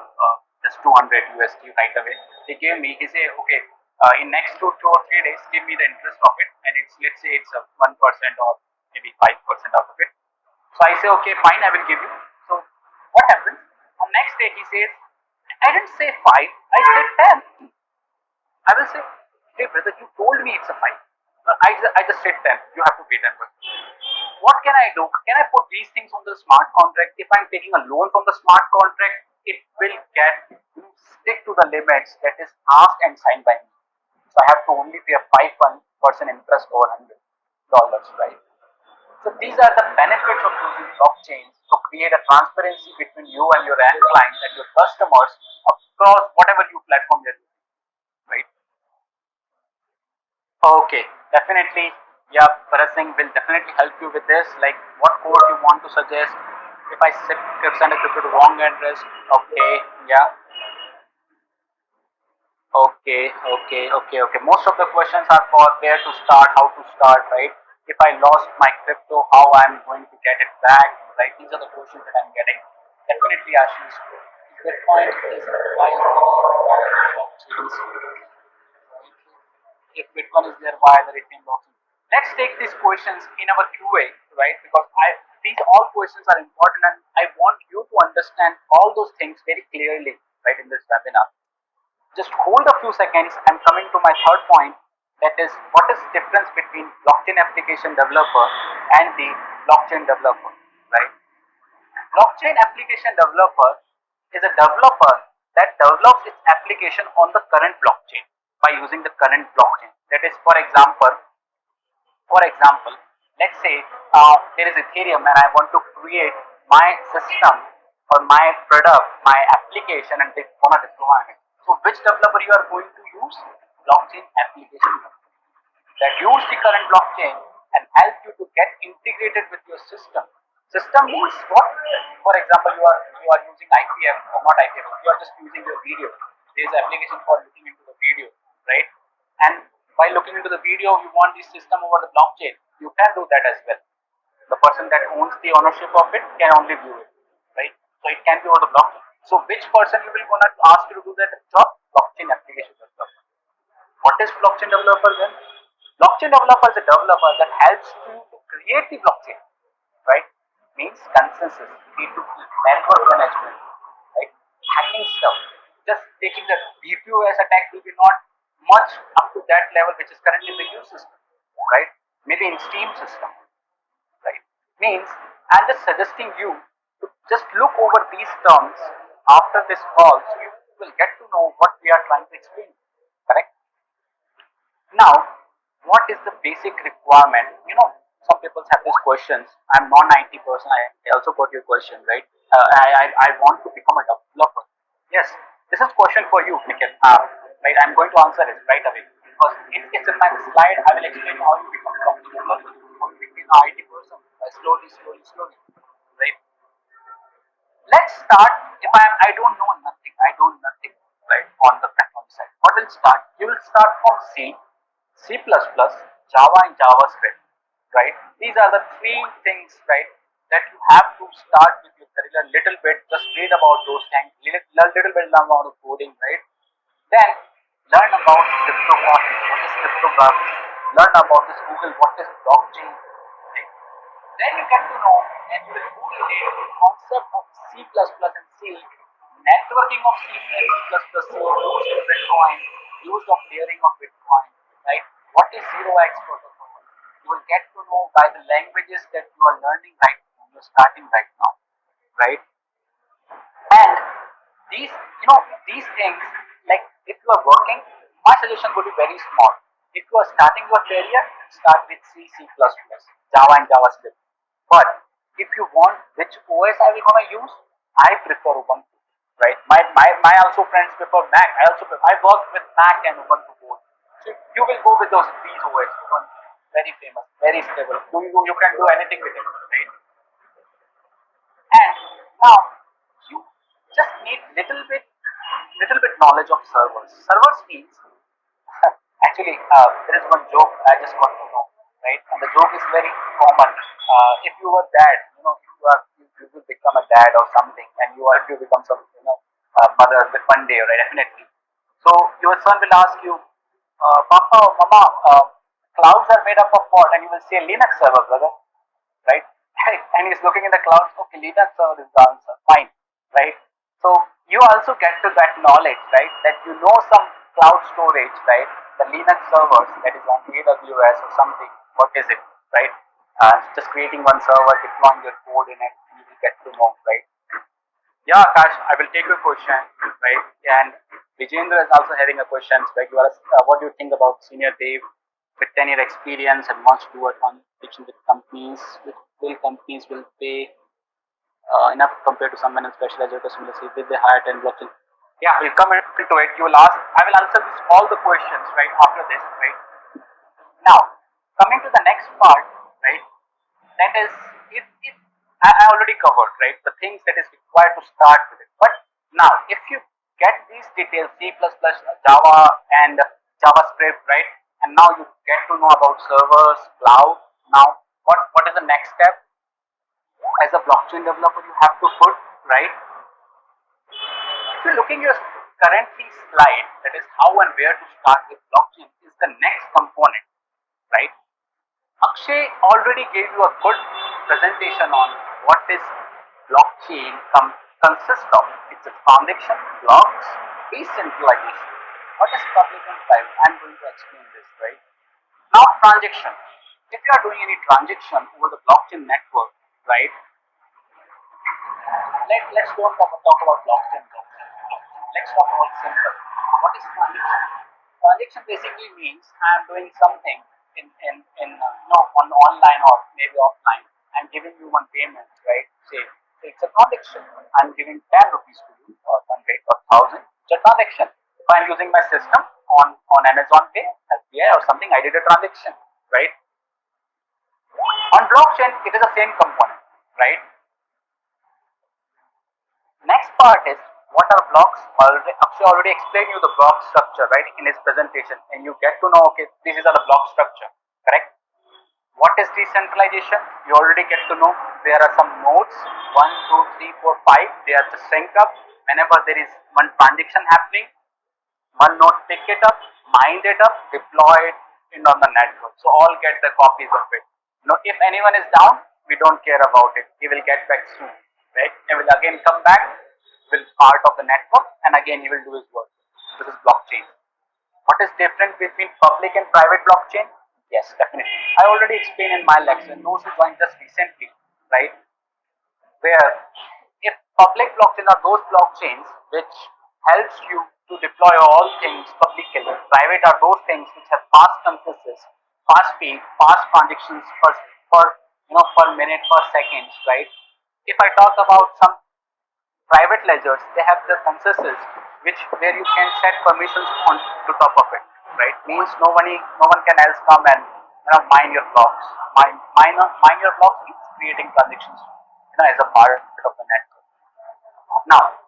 just 200 USD right away. They gave me. He say, okay, in next 2 or 3 days, give me the interest of it, and it's, let's say it's a 1% or maybe 5% out of it. So I say, okay, fine, I will give you. So what happens? On next day he says, I didn't say 5, I said 10. I will say, hey brother, you told me it's a 5. No, I just said 10. You have to pay 10%. What can I do? Can I put these things on the smart contract? If I'm taking a loan from the smart contract, it will stick to the limits that is asked and signed by me. So I have to only pay a 5% interest over $100, right? So these are the benefits of using blockchains to create a transparency between you and your end clients and your customers across whatever you platform you're using, right? Okay, definitely. Yeah, Parasing will definitely help you with this. Like, what code you want to suggest? If I send a crypto to wrong address, okay, yeah, okay. Most of the questions are for where to start, how to start, right? If I lost my crypto, how I'm going to get it back, right? These are the questions that I'm getting. Definitely, Ashish. Bitcoin is why blockchains. If Bitcoin is there, why the Ethereum blockchain? Let's take these questions in our QA, right? Because these all questions are important, and I want you to understand all those things very clearly, right, in this webinar. Just hold a few seconds. I'm coming to my third point. That is, what is the difference between blockchain application developer and the blockchain developer, right? Blockchain application developer is a developer that develops its application on the current blockchain by using the current blockchain. That is, for example, let's say there is Ethereum and I want to create my system or my product, my application, and they want to deploy on it. So which developer you are going to use? Blockchain application developer that use the current blockchain and help you to get integrated with your system. System means what? For example, you are using IPF or not IPF. You are just using your video. There is an application for looking into the video, right? And by looking into the video, you want this system over the blockchain. You can do that as well. The person that owns the ownership of it can only view it, right? So it can be over the blockchain. So which person you will gonna ask you to do that job? Blockchain application developer. What is blockchain developer then? Blockchain developer is a developer that helps you to create the blockchain, right? Means consensus, P2P, network management, right? Hacking stuff. Just taking the DPoS attack will be not much up to that level which is currently in the use system, right? Maybe in Steam system, right? Means I'm just suggesting you to just look over these terms after this call so you will get to know what we are trying to explain, correct? Now, what is the basic requirement? Some people have these questions. I'm non-IT person. I also got your question, right? I want to become a developer. Yes, this is question for you, Nikhil. Right, I'm going to answer it right away because it's in my slide. I will explain how you become a developer. How you become an IT person by slowly, right? Let's start. If I don't know nothing, right, on the platform side. What will start? You will start from C++, Java, and JavaScript, right? These are the three things, right, that you have to start with your career a little bit. Just read about those things, little bit amount of coding, right? Then learn about cryptography. What is cryptography? Learn about this Google. What is blockchain? Right? Then you get to know and you will correlate the concept of C++ and C, networking of C++, used in Bitcoin, used of layering of Bitcoin, right? What is 0x protocol? You will get to know by the languages that you are learning right now, you're starting right now, right? And these things, like if you are working, my suggestion would be very small. If you are starting your career, start with C++, Java and JavaScript. But if you want which OS are we gonna use, I prefer Ubuntu, right? My also friends prefer Mac. I work with Mac and Ubuntu both. So you will go with these OS. Ubuntu, very famous, very stable. You can do anything with it, right? And now you just need little bit knowledge of servers. Servers means actually there is one joke I just got to know, right? And the joke is very common. If you were dad, you will become a dad or something, and if you become some mother with one day, right? Definitely. So your son will ask you, Papa or Mama, clouds are made up of what? And you will say Linux server, brother, right? And he's looking in the clouds. Okay, Linux server is the answer. Fine, right? So you also get to that knowledge, right? That you know some cloud storage, right? The Linux servers that is on AWS or something. What is it, right? Just creating one server, deploying your code in it, and you will get to know, right? Yeah, Akash, I will take your question, right? And Vijendra is also having a question. Like, what do you think about senior Dave with 10-year experience and wants to do a transition with companies? Companies will pay enough compared to someone in specialized or customer with the higher 10 blockchain? Yeah, we'll come into it. You will ask. I will answer all the questions right after this, right? Now, coming to the next part, right? That is, if I already covered, right, the things that is required to start with it. But now, if you get these details, Java, and JavaScript, right, and now you get to know about servers, cloud. Now, what is the next step? As a blockchain developer, you have to put, right? If you're looking at your currently slide, that is how and where to start with blockchain, is the next component, right? Akshay already gave you a good presentation on what is blockchain consists of. It's a foundation, blocks, decentralization. What is public and private? I'm going to explain this, right? Now, transaction. If you are doing any transaction over the blockchain network, right? Let's don't talk about blockchain. Let's talk about simple. What is transaction? Transaction basically means I'm doing something on online or maybe offline. I'm giving you one payment, right? Say it's a transaction. I'm giving 10 rupees to you or 100 or 1,000. It's a transaction. If I'm using my system on Amazon Pay, SBI or something, I did a transaction, right? On blockchain, it is the same component, right? Next part is what are blocks? Akshay already explained you the block structure, right, in his presentation, and you get to know, okay, this is the block structure, correct? What is decentralization? You already get to know there are some nodes, 1, 2, 3, 4, 5. They are just synced up. Whenever there is one transaction happening, one node pick it up, mind it up, deploy it on the network. So all get the copies of it. If anyone is down, we don't care about it. He will get back soon, right? And will again come back, will part of the network, and again he will do his work. This is blockchain. What is different between public and private blockchain? Yes, definitely. I already explained in my lecture. Those who joined just recently, right? Where if public blockchain are those blockchains which helps you to deploy all things publicly. Private are those things which have fast consensus, fast speed, fast transactions per minute, per seconds, right? If I talk about some private ledgers, they have the consensus where you can set permissions on to top of it, right? Means no one can else come and mine your blocks. Mine your blocks means creating transactions, as a part of the network. Now,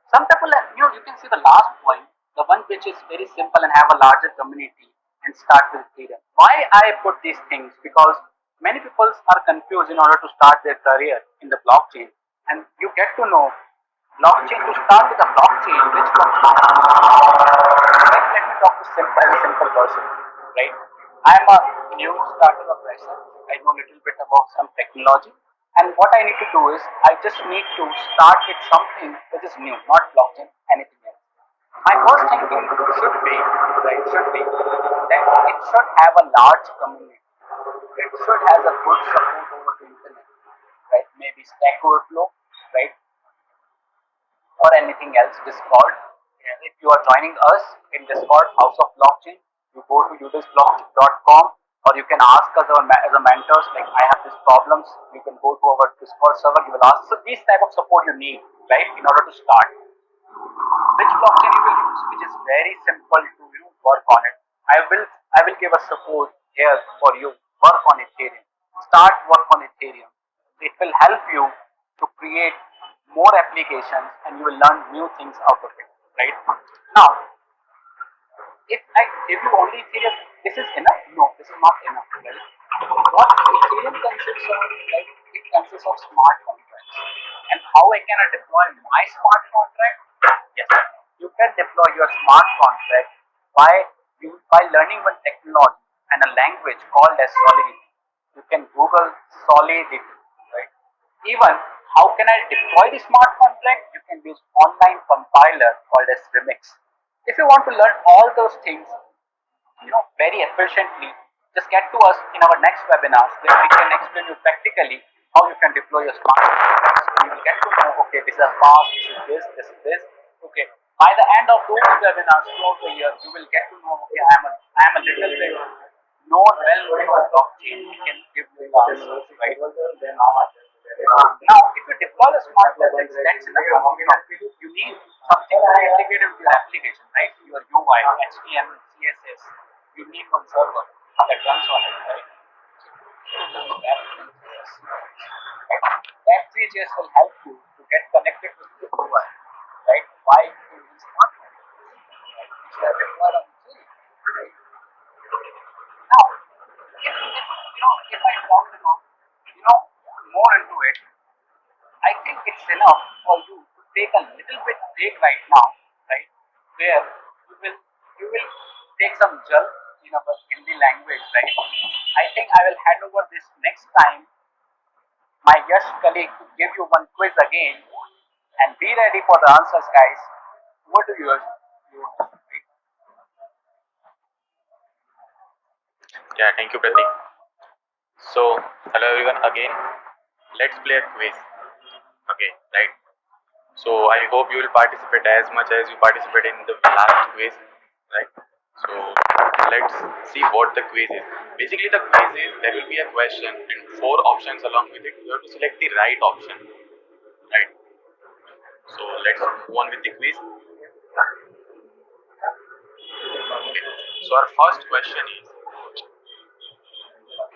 some people, you can see the last point, the one which is very simple and have a larger community and start with freedom. Why I put these things? Because many people are confused in order to start their career in the blockchain, and you get to know blockchain to start with a blockchain which let me talk to as a simple person, right? new starter or fresher. I know a little bit about some technology. And what I need to do is I just need to start with something which is new, not blockchain, anything else. My first thinking should be, right, should be that it should have a large community. It should have a good support over the internet, right? Maybe Stack Overflow, right? Or anything else, Discord. If you are joining us in Discord, House of Blockchain, you go to udisblockchain.com, or you can ask us as a mentors, like I have these problems, you can go to our Discord server, you will ask. So these type of support you need, right, in order to start. Which blockchain you will use, which is very simple to work on it. I will give a support here for you. Work on Ethereum. Start work on Ethereum. It will help you to create more applications and you will learn new things out of it. Right? Now, if I give you only Ethereum, this is enough? No, this is not enough. Right? What Ethereum consists of, like, it consists of smart contracts. And how I can deploy my smart contract? Yes, you can deploy your smart contract by by learning one technology and a language called as Solidity. You can Google Solidity, right? Even how can I deploy the smart contract? You can use online compiler called as Remix. If you want to learn all those things, very efficiently, just get to us in our next webinars where we can explain you practically how you can deploy your smart contracts. You will get to know, okay, this is a fast, this is this. Okay. By the end of those webinars throughout the year, you will get to know, okay, I am a little bit known, well known on blockchain. We can give you the answers, right? Now, if you deploy a smart contract, that's enough. You need something to integrate with your application, right? Your UI, HTML, CSS. You need one server that runs on it, right? That 3JS will help you to get connected with the UI, right? By using smart contracts, right? Which are deployed on the tree, right? Now, if I talk about, more into it, I think it's enough for you to take a little bit break right now, right? Where you will take some jal in our Hindi language, right? I think I will hand over this next time my guest colleague to give you one quiz again, and be ready for the answers, guys. What do you? Yeah, thank you, Pratik. So, hello everyone again. Let's play a quiz. Okay, right. So I hope you will participate as much as you participated in the last quiz, right? So let's see what the quiz is. Basically, the quiz is there will be a question and four options along with it. You have to select the right option, right? So let's move on with the quiz. Okay. So our first question is: do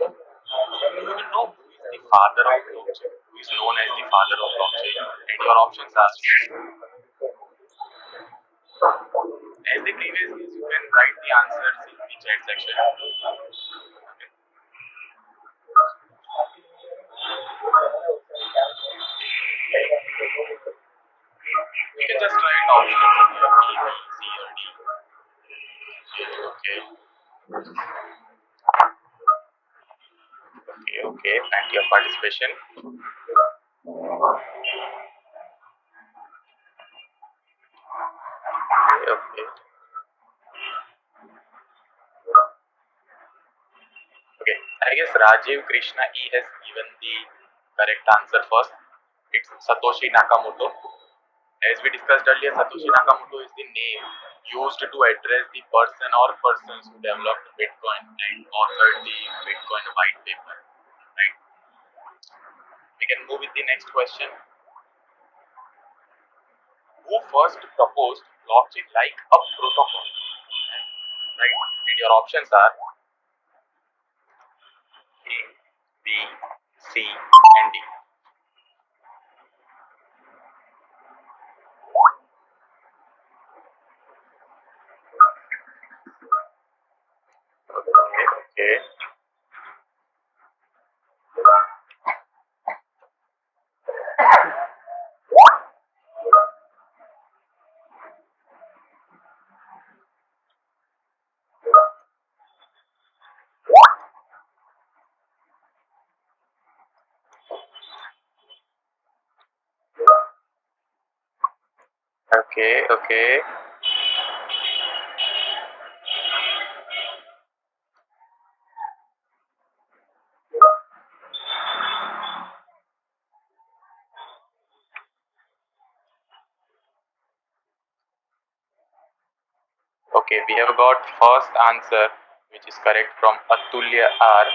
you know who is the father of blockchain? Who is known as the father of blockchain? And your options are: as the previous quiz, you can write the answers in the chat section. Okay. You can just write options here: A, B, C, or D. Okay. Okay. Thank you for participation. Okay. Okay. I guess Rajiv Krishna E has given the correct answer first. It's Satoshi Nakamoto. As we discussed earlier, Satoshi Nakamoto is the name used to address the person or persons who developed Bitcoin and authored the Bitcoin white paper. Right? We can move with the next question. Who first proposed blockchain like a protocol? Right? And your options are A, B, C, and D. Okay. Okay, okay. Okay, we have got first answer, which is correct from Atulya R.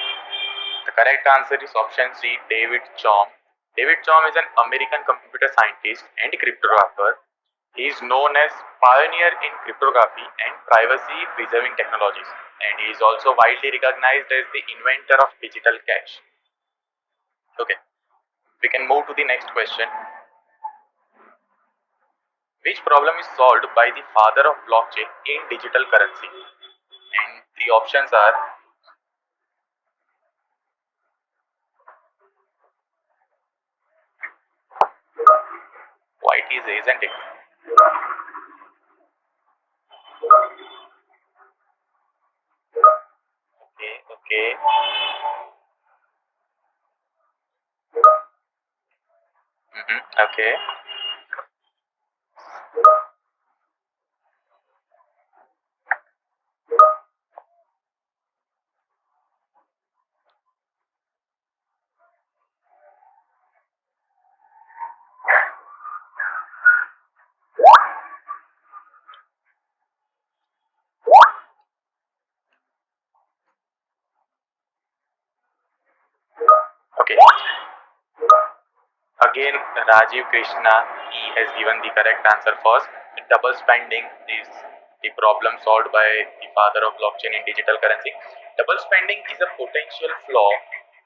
The correct answer is option C, David Chaum. David Chaum is an American computer scientist and cryptographer. He is known as pioneer in cryptography and privacy preserving technologies, and he is also widely recognized as the inventor of digital cash. Okay, we can move to the next question. Which problem is solved by the father of blockchain in digital currency? And the options are quite easy, isn't it? Okay, okay. Okay. Okay. Again, Rajiv Krishna, he has given the correct answer first. Double spending is the problem solved by the father of blockchain in digital currency. Double spending is a potential flaw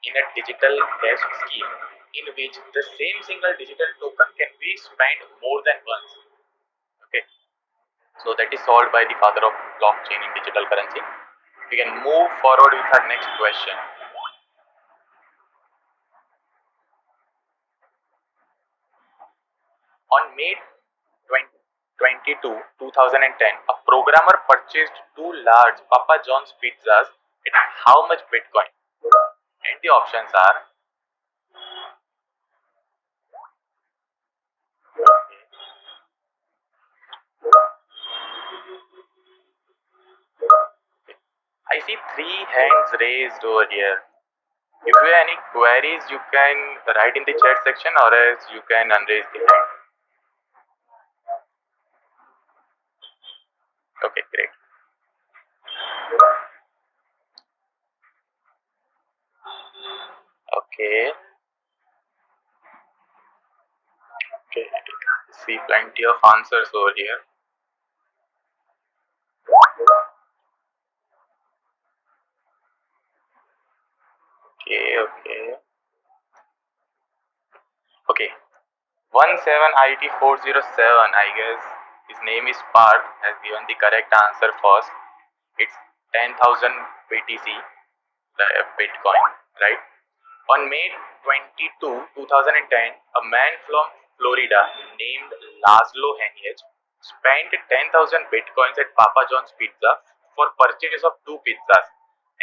in a digital cash scheme in which the same single digital token can be spent more than once. Okay, so that is solved by the father of blockchain in digital currency. We can move forward with our next question. On May 22, 2010, a programmer purchased two large Papa John's pizzas at how much Bitcoin? And the options are I see three hands raised over here. If you have any queries, you can write in the chat section or else you can unraise the hand. Okay, great. Okay. Okay. See plenty of answers over here. Okay, okay. Okay. 17IT407, I guess his name is Parth, has given the correct answer first. It's 10,000 BTC, Bitcoin, right? On May 22, 2010, a man from Florida named Laszlo Haniech spent 10,000 bitcoins at Papa John's Pizza for purchase of two pizzas,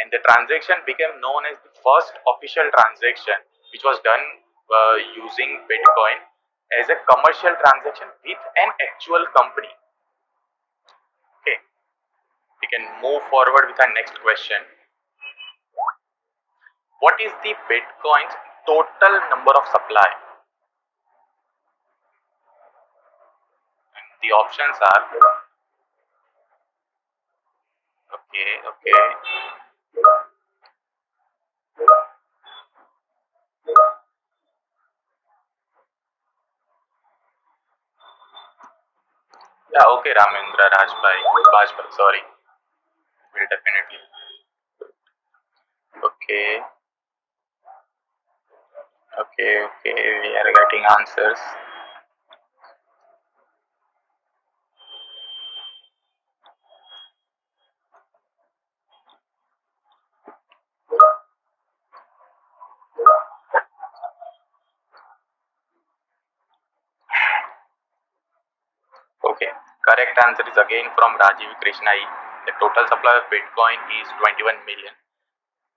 and the transaction became known as the first official transaction which was done using Bitcoin as a commercial transaction with an actual company. Okay, we can move forward with our next question. What is the Bitcoin's total number of supply? The options are okay, okay, yeah, okay, Ramendra Rajbhai, sorry, will definitely. Okay, okay, okay, we are getting answers. Okay, correct answer is again from Rajiv Krishnai. The total supply of Bitcoin is 21 million.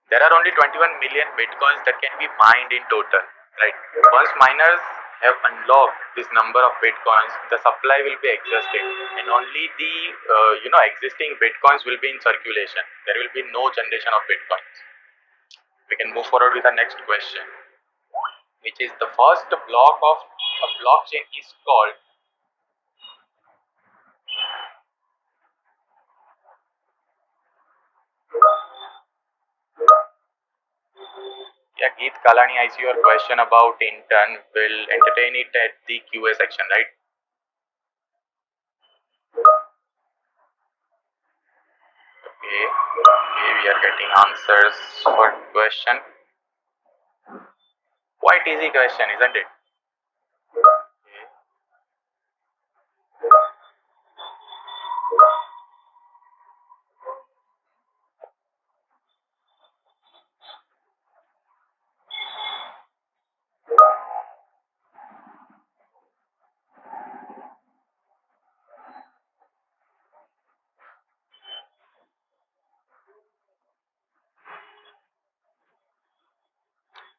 There are only 21 million Bitcoins that can be mined in total, right? Once miners have unlocked this number of bitcoins, the supply will be exhausted, and only the existing bitcoins will be in circulation. There will be no generation of bitcoins. We can move forward with the next question, which is the first block of a blockchain is called. Yeah, Geet Kalani, I see your question about intern. Will entertain it at the QA section, right? Okay, okay, we are getting answers for question. Quite easy question, isn't it? Okay.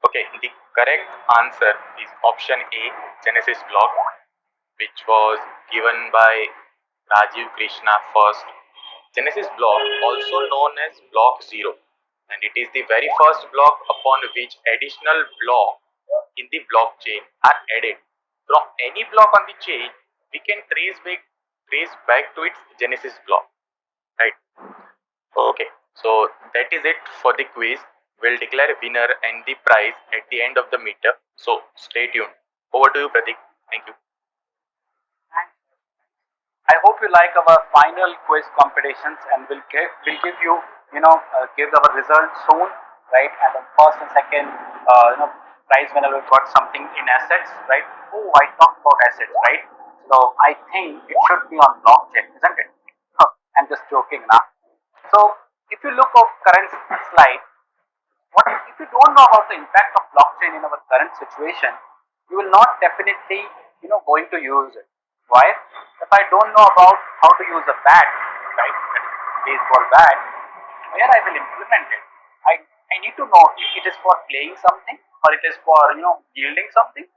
Okay, the correct answer is option A, Genesis block, which was given by Rajiv Krishna first. Genesis block, also known as block 0, and it is the very first block upon which additional block in the blockchain are added. From any block on the chain, we can trace back to its Genesis block, right? Okay, so that is it for the quiz. We'll declare a winner and the prize at the end of the meetup. So stay tuned. Over to you, Pratik. Thank you. I hope you like our final quiz competitions, and we'll give you give our results soon, right? And the first and second prize winner will got something in assets, right? Oh, I talked about assets, right? So I think it should be on blockchain, isn't it? I'm just joking now. So if you look at current slide, what if you don't know about the impact of blockchain in our current situation, you will not definitely going to use it. Why? If I don't know about how to use a bat, right, that is baseball bat, where I will implement it, I need to know if it is for playing something or it is for yielding something,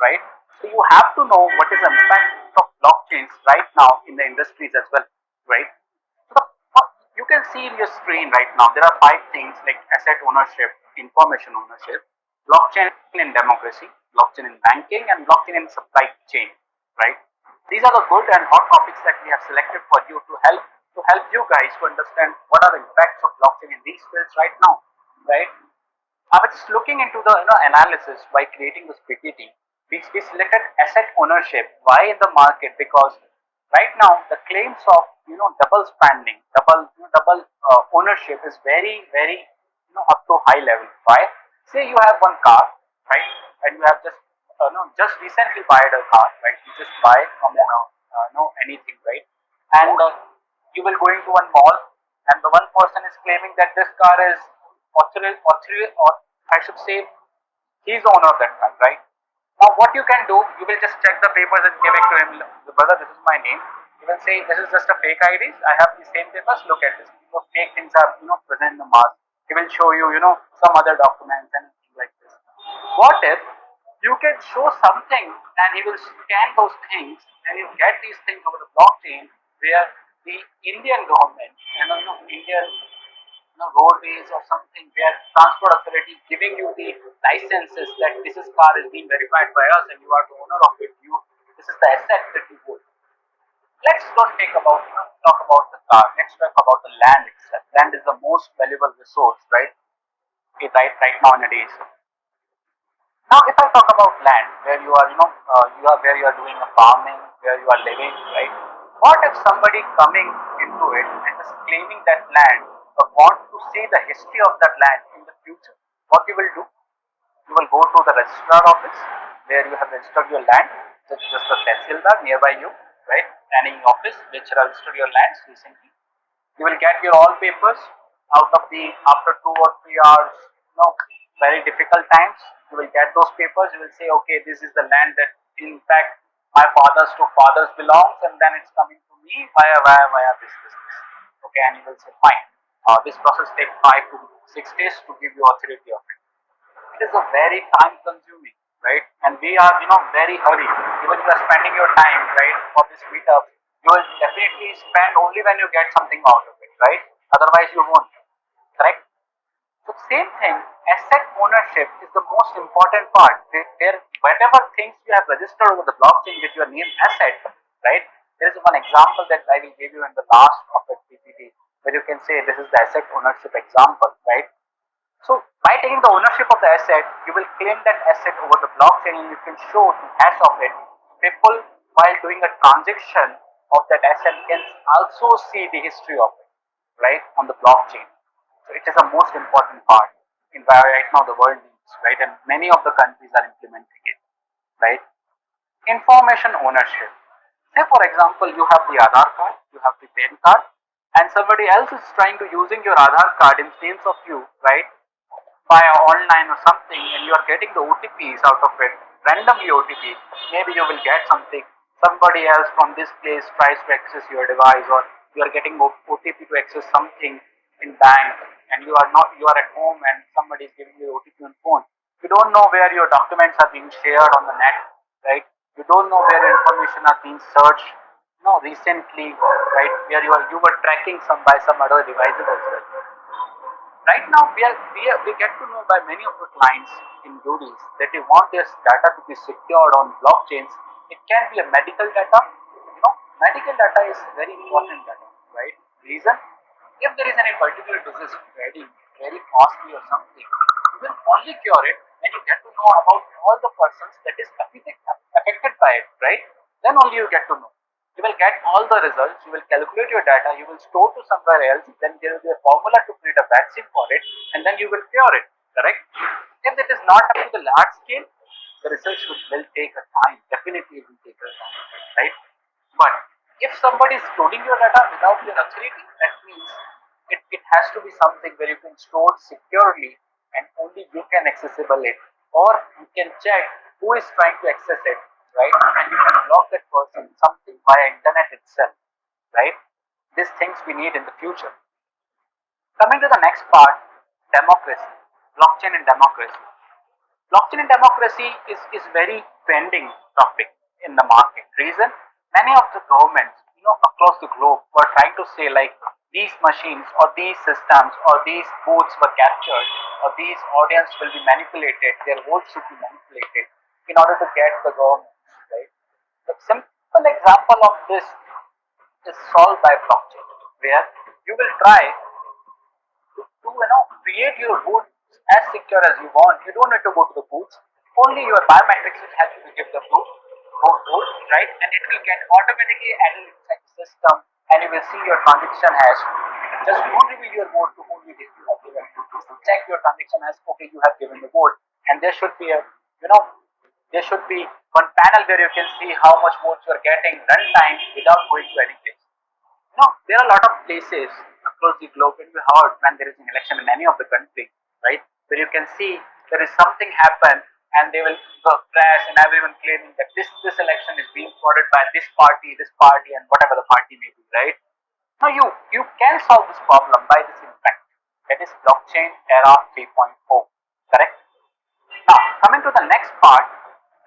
right? So you have to know what is the impact of blockchains right now in the industries as well, right? So you can see in your screen right now, there are five things like asset ownership, information ownership, blockchain in democracy, blockchain in banking, and blockchain in supply chain, right? These are the good and hot topics that we have selected for you to help you guys to understand what are the impacts of blockchain in these fields right now, right? I was just looking into the analysis by creating this PPT. We selected asset ownership. Why in the market? Because right now the claims of double spending, double ownership is very up to high level. Why? Say you have one car, right, and you have just recently bought a car, right? You just buy it from anything, right? And you will go into one mall, and the one person is claiming that this car is or I should say he's the owner of that car, right? Now what you can do, you will just check the papers and give it to him. Brother, this is my name. You will say this is just a fake ID. I have the same papers. Look at this. Fake things are present in the mask. He will show you some other documents and things like this. What if you can show something and he will scan those things and you get these things over the blockchain where the Indian government and Indian roadways or something where transport authority is giving you the licenses that this is car is being verified by us and you are the owner of it. This is the asset that you hold. Let's don't talk about the car. Let's talk about the land itself. Land is the most valuable resource, right? Right nowadays. Now, if I talk about land, where you are, where you are doing a farming, where you are living, right? What if somebody coming into it and is claiming that land or want to see the history of that land in the future? What you will do? You will go to the registrar office where you have registered your land. Just the tehsildar nearby you, right? Planning office which registered your lands recently. You will get your all papers out of the after 2 or 3 hours, very difficult times. You will get those papers. You will say, okay, this is the land that in fact my fathers to fathers belongs, and then it's coming to me via this. Okay, and you will say, fine. This process takes 5 to 6 days to give you authority of it. It is a very time consuming. right? And we are, very hurry. Even you are spending your time, right, for this meetup, you will definitely spend only when you get something out of it, right? Otherwise, you won't, correct? So same thing, asset ownership is the most important part. There, whatever things you have registered over the blockchain with your name asset, right? There is one example that I will give you in the last of the PPT, where you can say this is the asset ownership example, right? So by taking the ownership of the asset, you will claim that asset over the blockchain and you can show the hash of it. People, while doing a transaction of that asset, can also see the history of it, right, on the blockchain. So it is the most important part in where right now the world needs, right, and many of the countries are implementing it, right. Information ownership. Say for example, you have the Aadhaar card, you have the PAN card, and somebody else is trying to using your Aadhaar card in place of you, right? Via online or something, and you are getting the OTPs out of it, randomly OTP. Maybe you will get something. Somebody else from this place tries to access your device, or you are getting OTP to access something in bank, and you are at home, and somebody is giving you OTP on phone. You don't know where your documents are being shared on the net, right? You don't know where your information are being searched. No, recently, right, where you were tracking some by some other devices as well. Right now, we get to know by many of the clients in Yudiz that they want their data to be secured on blockchains. It can be a medical data. Medical data is very important data, right? Reason, if there is any particular disease spreading very costly or something, you will only cure it when you get to know about all the persons that is affected by it, right? Then only you get to know. You will get all the results, you will calculate your data, you will store to somewhere else, then there will be a formula to create a vaccine for it, and then you will cure it, correct? If it is not up to the large scale, the research will take a time, definitely it will take a time, right? But if somebody is storing your data without your authority, that means it has to be something where you can store securely and only you can accessible it, or you can check who is trying to access it, right? And you can block that person something via internet itself, right? These things we need in the future. Coming to the next part, democracy, blockchain and democracy. Blockchain and democracy is very trending topic in the market. Reason, many of the governments, across the globe were trying to say like these machines or these systems or these booths were captured or these audience will be manipulated, their votes should be manipulated in order to get the governments, right? The simple example of this is solved by blockchain, where you will try to create your booth as secure as you want. You don't need to go to the booths. Only your biometrics will help you to give the vote, right? And it will get automatically added inside the system, and you will see your transaction hash. Just don't reveal your vote to whom you have given. Check your transaction hash. Okay, you have given the vote, and there should be there should be one panel where you can see how much votes you are getting runtime without going to any place. There are a lot of places across the globe when we heard when there is an election in any of the country, right? Where you can see there is something happen and they will go crash and everyone claiming that this election is being frauded by this party, and whatever the party may be, right? Now you can solve this problem by this impact. That is blockchain era 3.0, correct? Now, coming to the next part,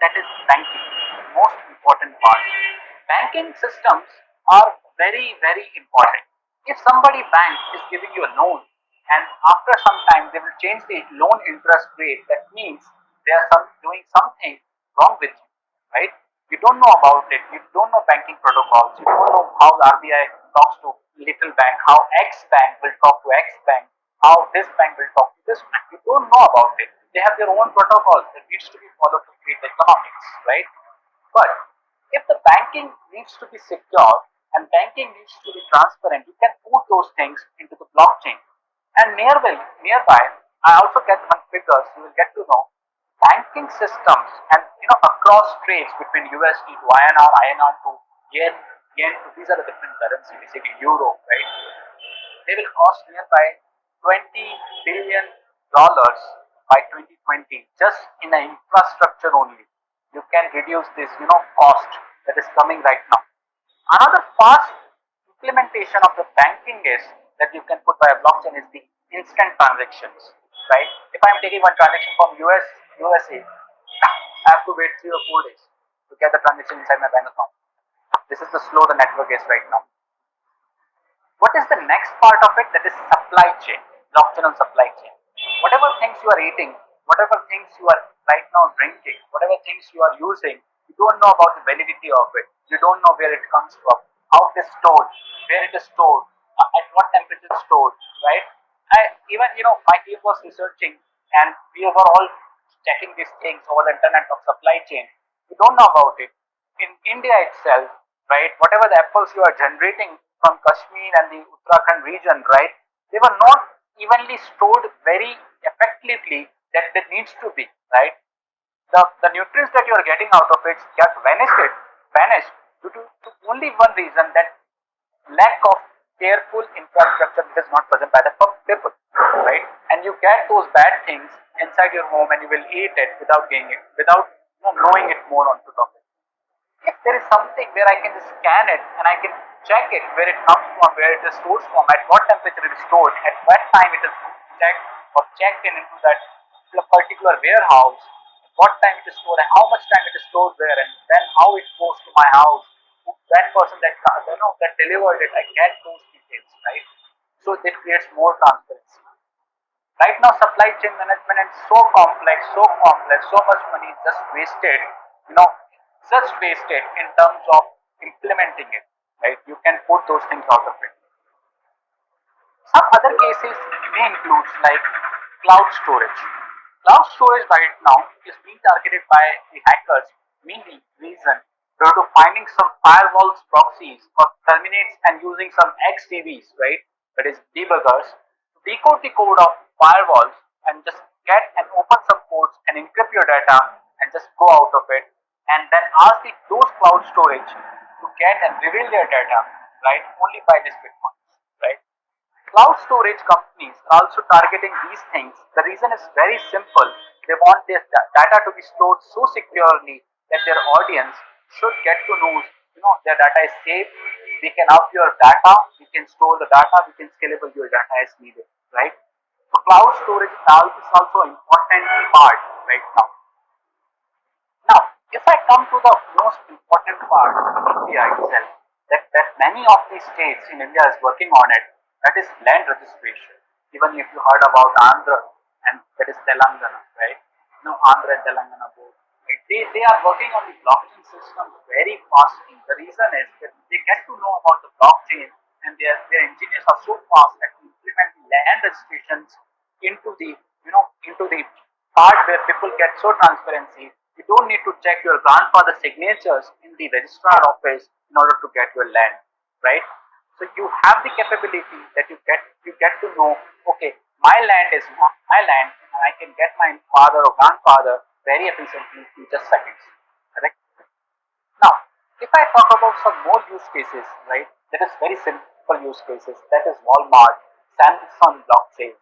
that is banking, most important part. Banking systems are very, very important. If somebody bank is giving you a loan and after some time they will change the loan interest rate, that means they are doing something wrong with you, right? You don't know about it, you don't know banking protocols, you don't know how the RBI talks to little bank, how X bank will talk to X bank, how this bank will talk to this bank. You don't know about it. They have their own protocols that needs to be followed to create the economics, right? But if the banking needs to be secure and banking needs to be transparent, you can put those things into the blockchain. And nearby, I also get one figures. You will get to know banking systems and across trades between USD to INR, INR to yen, yen to these are the different currencies, basically euro, right? They will cost nearby $20 billion by 2020 just in the infrastructure only. You can reduce this cost that is coming right now. Another fast implementation of the banking is that you can put by a blockchain is the instant transactions, right? If I am taking one transaction from USA, I have to wait 3 or 4 days to get the transaction inside my bank account. This is the slow the network is right now. What is the next part of it? That is supply chain, blockchain on supply chain. Whatever things you are eating, whatever things you are right now drinking, whatever things you are using, you don't know about the validity of it. You don't know where it comes from, how it is stored, where it is stored, at what temperature it is stored, right? Even my team was researching, and we were all checking these things over the internet of supply chain. We don't know about it. In India itself, right, whatever the apples you are generating from Kashmir and the Uttarakhand region, right, they were not evenly stored very effectively that it needs to be, right? The nutrients that you are getting out of it get vanished due to only one reason, that lack of careful infrastructure that is not present by the people, right? And you get those bad things inside your home and you will eat it without getting it, without knowing it more on top of it. If there is something where I can just scan it and I can check it, where it comes from, where it is stored from, at what temperature it is stored, at what time it is checked or checked in into that particular warehouse, what time it is stored, and how much time it is stored there, and then how it goes to my house, that person that delivered it, I get those details, right? So it creates more transparency. Right now, supply chain management is so complex, so much money is just wasted, you know, just wasted in terms of implementing it, right? You can put those things out of it. Some other cases may include like cloud storage. Cloud storage right now is being targeted by the hackers, mainly reason due to finding some firewalls proxies or terminates and using some XDVs, right? That is debuggers, to decode the code of firewalls and just get and open some codes and encrypt your data and just go out of it, and then ask those cloud storage to get and reveal their data, right? Only by this Bitcoin, right? Cloud storage companies are also targeting these things. The reason is very simple. They want their data to be stored so securely that their audience should get to know, their data is safe. We can up your data, we can store the data, we can scalable your data as needed, right? So cloud storage is also an important part right now. Now, if I come to the most important part of India itself, that many of the states in India is working on it, that is land registration. Even if you heard about Andhra and that is Telangana, right? Andhra and Telangana both. Right? They are working on the blockchain system very fastly. The reason is that they get to know about the blockchain, and their engineers are so fast at implementing land registrations into the part where people get so transparency. You don't need to check your grandfather's signatures in the registrar office in order to get your land, right? So you have the capability that you get to know, okay, my land is my land, and I can get my father or grandfather very efficiently in just seconds, correct? Now, if I talk about some more use cases, right, that is very simple use cases, that is Walmart, Samsung blockchain,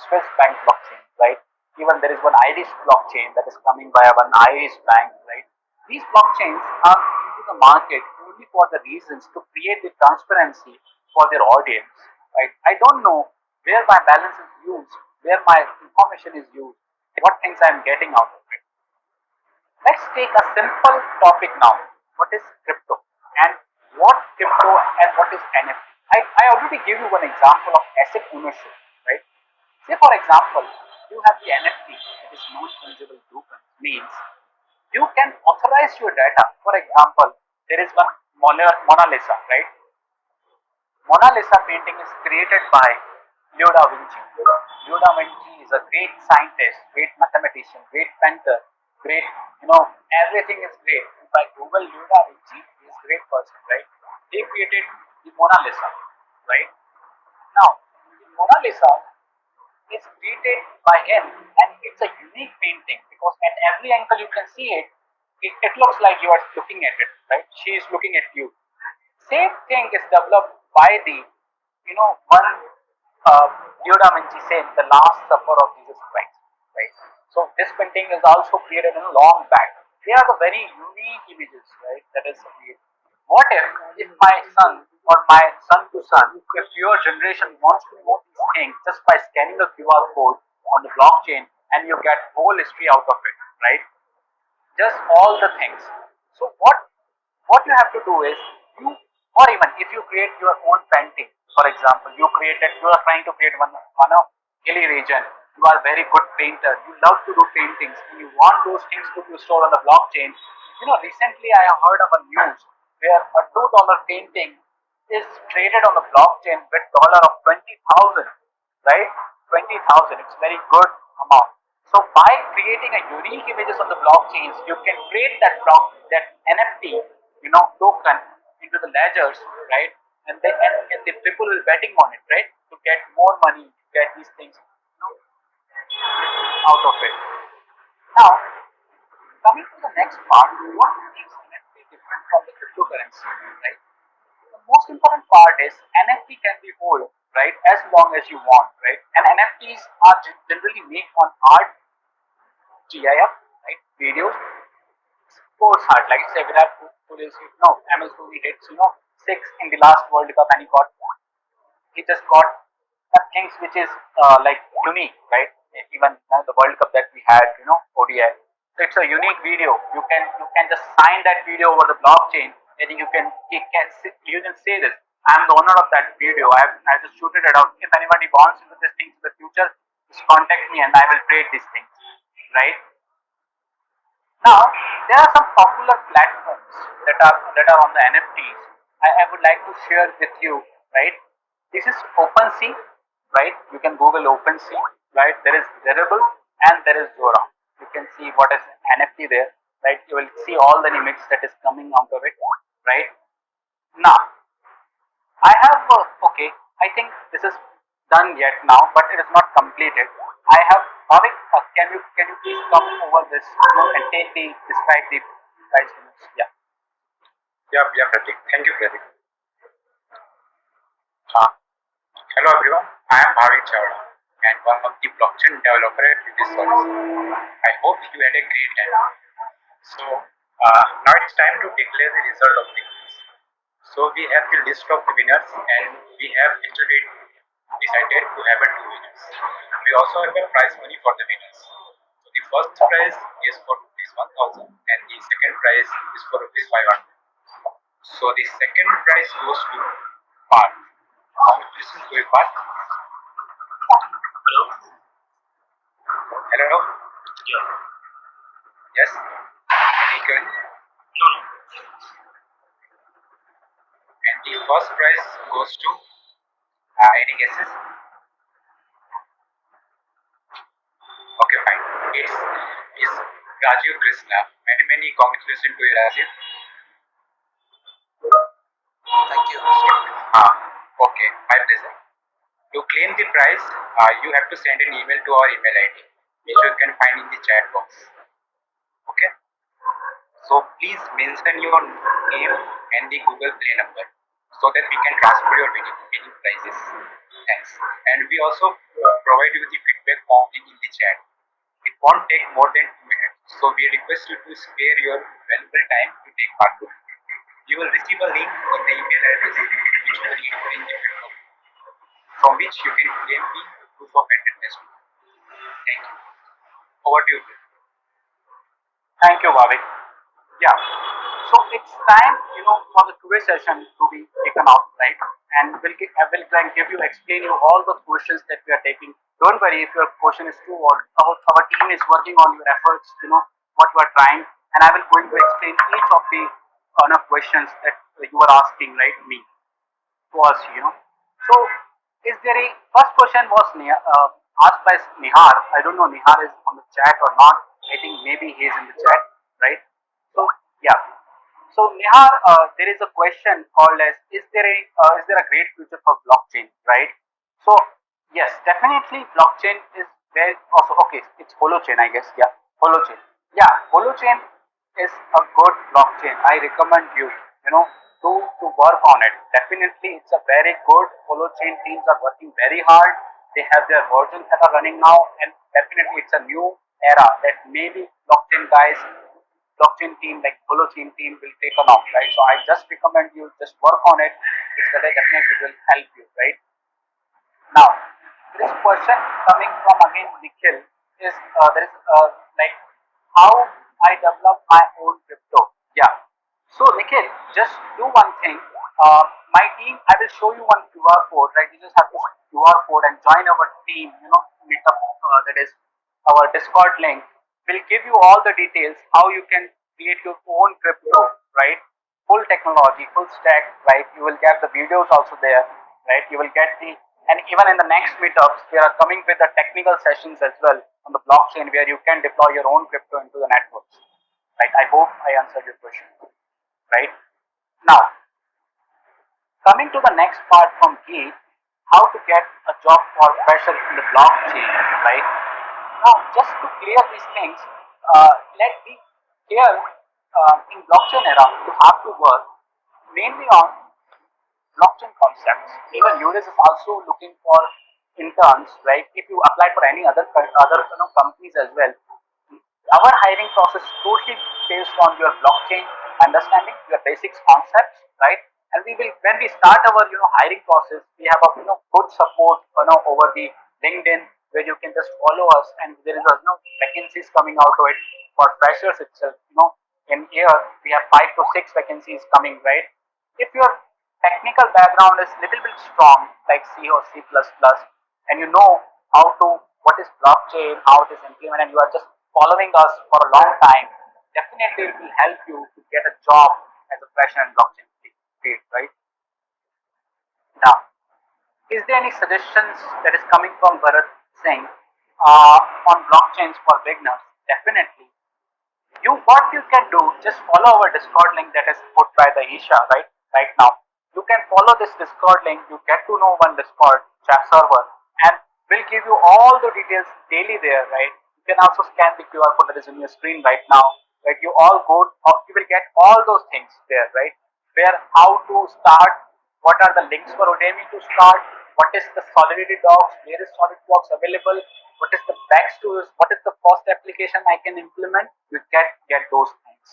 Swiss bank blockchain, right? Even there is one Irish blockchain that is coming by one Irish bank, right? These blockchains are into the market only for the reasons to create the transparency for their audience, right? I don't know where my balance is used, where my information is used, what things I am getting out of it. Let's take a simple topic now. What is crypto? And what is NFT? I already gave you one example of asset ownership, right? Say for example, you have the NFT, that is non fungible token, means you can authorize your data. For example, there is one Mona Lisa, right? Mona Lisa painting is created by Leo da Vinci. Leo da Vinci is a great scientist, great mathematician, great painter, great, everything is great. If I Google Leo da Vinci, he is a great person, right? They created the Mona Lisa, right? Now, the Mona Lisa is created by him, and it's a unique painting because at every angle you can see it. It looks like you are looking at it, right? She is looking at you. Same thing is developed by the, one Leo da Vinci said, the Last Supper of Jesus Christ, right? So this painting is also created in a long back. They are the very unique images, right? That is created. What if my son or my son to son, if your generation wants to know these things just by scanning the QR code on the blockchain and you get whole history out of it, right? just all the things. So what you have to do is you, or even if you create your own painting, for example, you are trying to create one of hilly region, you are very good painter, you love to do paintings, and you want those things to be stored on the blockchain. Recently I have heard of a news where a $2 painting is traded on the blockchain with dollar of 20,000, right? 20,000, it's very good amount. So by creating a unique images on the blockchains, you can create that NFT, token into the ledgers, right? And the people will betting on it, right? To get more money, to get these things, out of it. Now, coming to the next part, what makes NFT different from the cryptocurrency, right? The most important part is NFT can be hold, right, as long as you want, right? And NFTs are generally made on art, GIF, right, videos, sports art. Like say Virat Kohli, MS Dhoni hits, six in the last World Cup, and he just got things which is like unique, right? Even the World Cup that we had, ODI. So it's a unique video. You can just sign that video over the blockchain, and you can say this. I'm the owner of that video. I just shooted it out. If anybody wants to do this thing in the future, just contact me and I will trade these things, right? Now, there are some popular platforms that are on the NFTs. I would like to share with you, right? This is OpenSea, right? You can Google OpenSea, right? There is Rarible and there is Zora. You can see what is NFT there, right? You will see all the image that is coming out of it, right? Now, I have okay. I think this is done yet now, but it is not completed. I have Bhavik. Can you please come over this, and describe the price limits? Yeah. Yeah, Pratik. Thank you, Pratik. Uh, Hello, everyone. I am Bhavik Chawla and one of the blockchain developer at Yudiz Solutions. I hope you had a great time. So, now it's time to declare the result of the quiz. So, we have the list of the winners and we have actually decided to have a two winners. We also have a prize money for the winners. So, the first prize is for rupees 1000 and the second prize is for rupees 500. So, the second prize goes to Parth. Congratulations to you, Parth. Hello. Hello. Yeah. Yes. Nikhil. No, no. And the first prize goes to any guesses? Okay, fine. It's Rajiv Krishna. Many congratulations to you, Rajiv. Thank you. Okay, my pleasure. To claim the prize, you have to send an email to our email ID, which you can find in the chat box. Okay. So please mention your name and the Google Play number so that we can transfer your winning prizes. Thanks. And we also provide you the feedback form in the chat. It won't take more than 2 minutes, so we request you to spare your valuable time to take part. You will receive a link in the email address which will enter in the feedback, from which you can claim the proof of attendance. Thank you. Over to you. Thank you, Bhavik. Yeah. So it's time, for the quiz session to be taken out, right? And I will try and explain you all the questions that we are taking. Don't worry if your question is too old. Our team is working on your efforts, what you are trying, and I will going to explain each of the questions that you are asking, right? Me to us, So, is there a first question was asked by Nihar? I don't know Nihar is on the chat or not. I think maybe he is in the chat, right? So, yeah. So Nihar, there is a question called as is there a great future for blockchain, right? So yes, definitely blockchain is very also okay. It's holochain, I guess. Yeah, holochain. Yeah, holochain is a good blockchain. I recommend you, to work on it. Definitely, it's a very good holochain. Teams are working very hard. They have their versions that are running now, and definitely it's a new era that maybe blockchain team like holochain team will take on off, right? So I just recommend you just work on it. It's gonna definitely will help you, right? Now, this question coming from again Nikhil is there is like how I develop my own crypto. Yeah. So Nikhil, just do one thing. My team, I will show you one QR code, right? You just have to QR code and join our team, meetup, that is our Discord link. Will give you all the details how you can create your own crypto, right? Full technology, full stack, right? You will get the videos also there, right? You will get the, and even in the next meetups, we are coming with the technical sessions as well on the blockchain where you can deploy your own crypto into the networks. Right? I hope I answered your question. Right? Now, coming to the next part from Geet, how to get a job for fresher in the blockchain, right? Now, just to clear these things, let me here in blockchain era, you have to work mainly on blockchain concepts. Even Yudiz is also looking for interns, right? If you apply for any other companies as well, our hiring process is totally based on your blockchain understanding, your basics concepts, right? And we will, when we start our hiring process, we have a good support over the LinkedIn where you can just follow us, and there is vacancies coming out of it for freshers itself. In year we have 5 to 6 vacancies coming, right? If your technical background is little bit strong, like C or C++, and you know how to what is blockchain, how it is implemented, and you are just following us for a long time, definitely it will help you to get a job as a fresher in blockchain field, right? Now, is there any suggestions that is coming from Bharat Singh on blockchains for beginners? Definitely. What you can do, just follow our Discord link that is put by the Isha right now. You can follow this Discord link, you get to know one Discord chat server, and we'll give you all the details daily there, right? You can also scan the QR code that is on your screen right now, right? You will get all those things there, right? Where how to start, what are the links for Udemy to start, what is the Solidity Docs, where is Solid Docs available, what is the best tools, what is the first application I can implement, you get those things,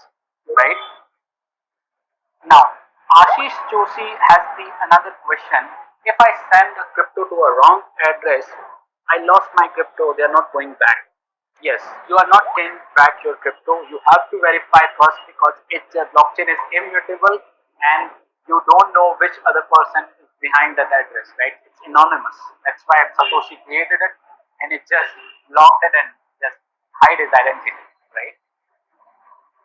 right? Now, Ashish Joshi has another question. If I send a crypto to a wrong address, I lost my crypto, they are not going back. Yes, you are not getting back your crypto. You have to verify first because blockchain is immutable and you don't know which other person is behind that address, right? It's anonymous. That's why Satoshi created it and it just locked it and just hide his identity, right?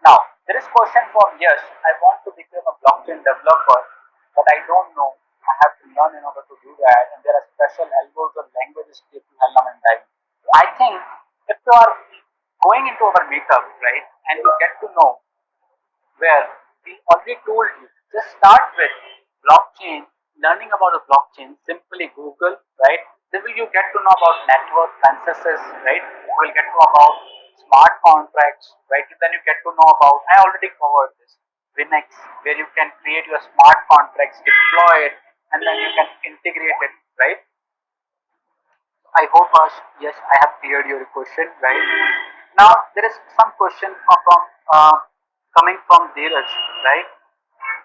Now, there is question from Yash. I want to become a blockchain developer, but I don't know. I have to learn in order to do that, and there are special algos or languages to help and time. I think if you are going into our meetup, right, and you get to know where we already told you, just start with blockchain, learning about the blockchain, simply Google, right? Then will you get to know about network consensus, right? You will get to know about smart contracts, right? Then you get to know about, I already covered this, Linux, where you can create your smart contracts, deploy it, and then you can integrate it, right? I hope, yes, I have cleared your question, right? Now, there is some question coming from Dheeraj, right?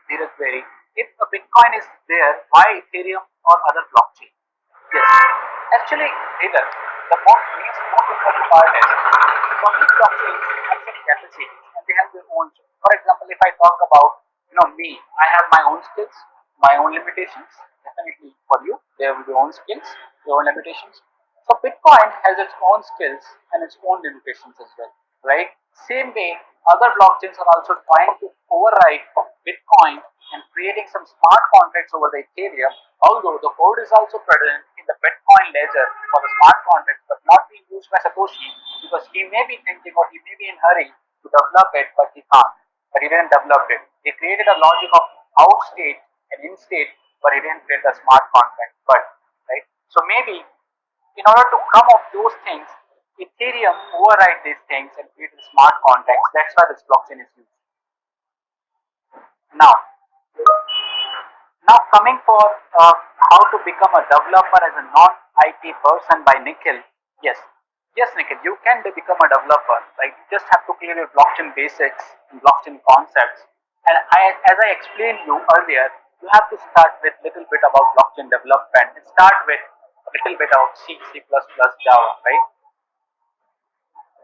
Dheeraj Berry. If a Bitcoin is there, why Ethereum or other blockchain? Yes, actually, Dheeraj, the most important part is public blockchains have some capacities and they have their own. For example, if I talk about me, I have my own skills, my own limitations. Definitely for you, there will be own skills, your own limitations. So Bitcoin has its own skills and its own limitations as well, right? Same way, other blockchains are also trying to override Bitcoin and creating some smart contracts over the Ethereum, although the code is also present in the Bitcoin ledger for the smart contracts, but not being used by Satoshi because he may be thinking or he may be in a hurry to develop it, but he can't. But he didn't develop it. He created a logic of out state and in state, but he didn't create a smart contract. But right, so maybe in order to come up those things, Ethereum override these things and create smart contracts. That's why this blockchain is used. Now, coming for how to become a developer as a non-IT person by Nikhil. Yes, Nikhil, you can become a developer. Right? You just have to clear your blockchain basics and blockchain concepts. And as I explained you earlier, you have to start with little bit about blockchain development and start with a little bit of C, C++, Java, right?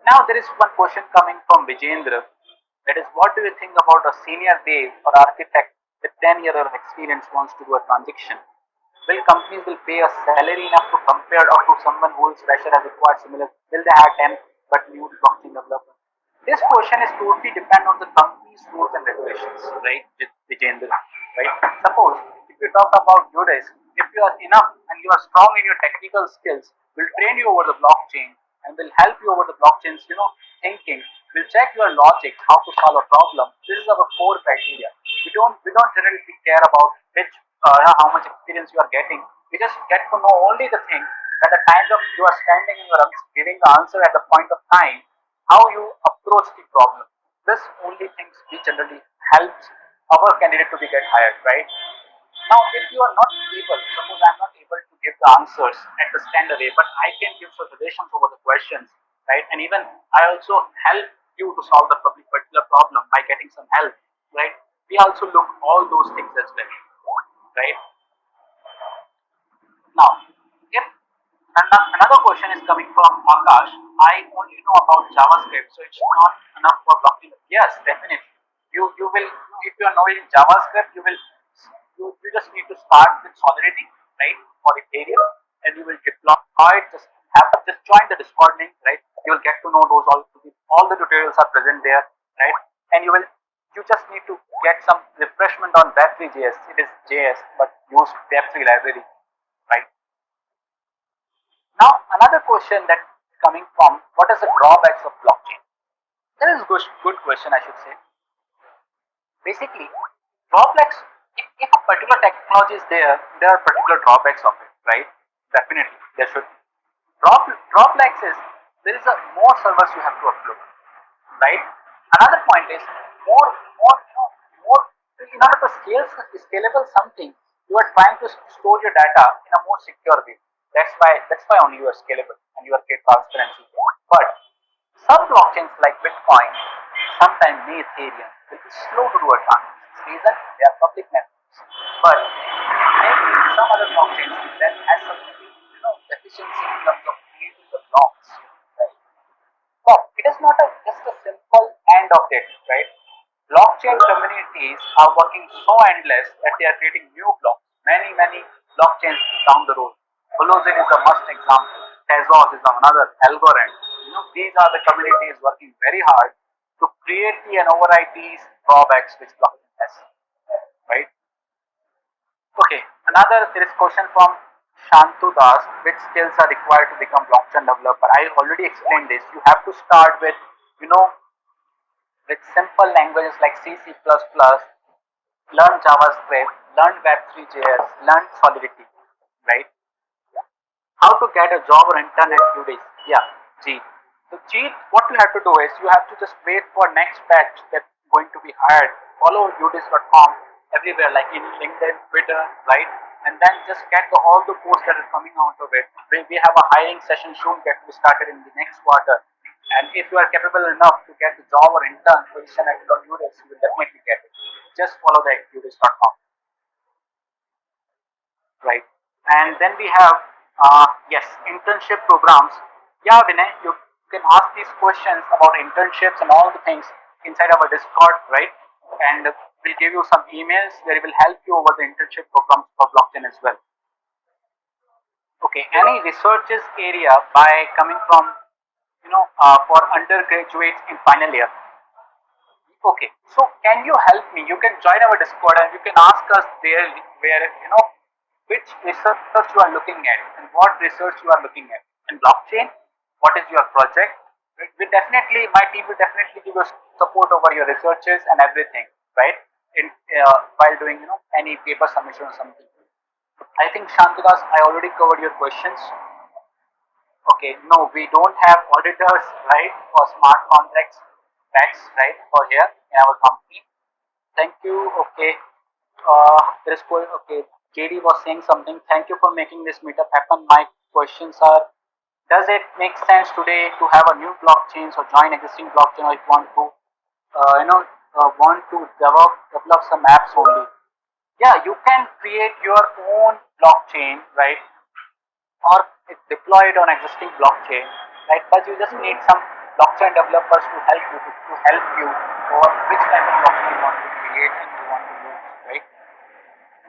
Now there is one question coming from Vijendra. That is, what do you think about a senior dev or architect with 10 years of experience wants to do a transaction? Will companies will pay a salary enough to compare or to someone who is fresher has acquired similar? Will they hire 10 but new blockchain developer? This question is totally depend on the company's rules and regulations, right, Vijendra? Right? Suppose if you talk about Yudiz, if you are enough and you are strong in your technical skills, we'll train you over the blockchain and will help you over the blockchain's, thinking. We'll check your logic, how to solve a problem. This is our core criteria. We don't generally care about which how much experience you are getting. We just get to know only the thing that the time of you are standing and you are giving the answer at the point of time, how you approach the problem. This only things we generally helps our candidate to be get hired, right? Now, if you are not able, suppose I'm not able to give the answers at the standard way, but I can give suggestions over the questions, right? And even I also help you to solve the particular problem by getting some help, right? We also look all those things as well, right? Now, if another question is coming from Akash, I only know about JavaScript, so it's not enough for blocking. Yes, definitely. You will, if you are knowing JavaScript, you just need to start with Solidity, right, for Ethereum, and you will deploy it. Just join the Discord link, right? You will get to know those all the tutorials are present there, right? And you just need to get some refreshment on Web3.js. It is JS, but use Web3 library, right? Now, another question that coming from, what is the drawbacks of blockchain? That is good question, I should say. Basically, drawbacks, if a particular technology is there are particular drawbacks of it, right? Definitely, there should be. Drawbacks is there is a more servers you have to upload, right? Another point is more in order to scalable something, you are trying to store your data in a more secure way. That's why only you are scalable and you are get transparency. But some blockchains like Bitcoin, sometimes Ethereum, will be slow to do a transaction. Reason they are public networks. But maybe some other blockchains that has some efficiency in terms of creating the blocks. Right? So it is not just a simple end of it, right? Blockchain communities are working so endless that they are creating new blocks, many blockchains down the road. Holozin is a must example. Tezos is another. Algorand. These are the communities working very hard to create and override these drawbacks which blockchain has. Right? Okay. Another there is question from Shantu Das. Which skills are required to become blockchain developer? I already explained this. You have to start with you know with simple languages like C, C++, learn JavaScript, learn Web3.js, learn Solidity, right? How to get a job or intern at Yudiz? Yeah, Jeet. So Jeet, what you have to do is you have to just wait for next batch that's going to be hired. Follow Yudiz.com everywhere, like in LinkedIn, Twitter, right? And then just get all the posts that are coming out of it. We have a hiring session soon get to be started in the next quarter. And if you are capable enough to get the job or intern position at Yudiz, you will definitely get it. Just follow the Yudiz.com. Right. And then we have, yes, internship programs. Yeah, Vinay, you can ask these questions about internships and all the things inside our Discord, right? And we'll give you some emails that will help you over the internship programs for blockchain as well. Okay, any researches area by coming from, for undergraduates in final year? Okay, so can you help me? You can join our Discord and you can ask us there where which research you are looking at and what research you are looking at. In blockchain, what is your project? My team will definitely give you support over your researches and everything, right? In while doing any paper submission or something. I think Shantidas, I already covered your questions. Okay, no, we don't have auditors, right, for smart contracts, tax, right, for here in our company. Thank you. Okay, okay. JD was saying something. Thank you for making this meetup happen. My questions are: does it make sense today to have a new blockchain or join existing blockchain, or if you want to, develop some apps only? Yeah, you can create your own blockchain, right? Or deploy it on existing blockchain, right? But you just need some blockchain developers to help you for which type of blockchain you want to create and you want to use, right?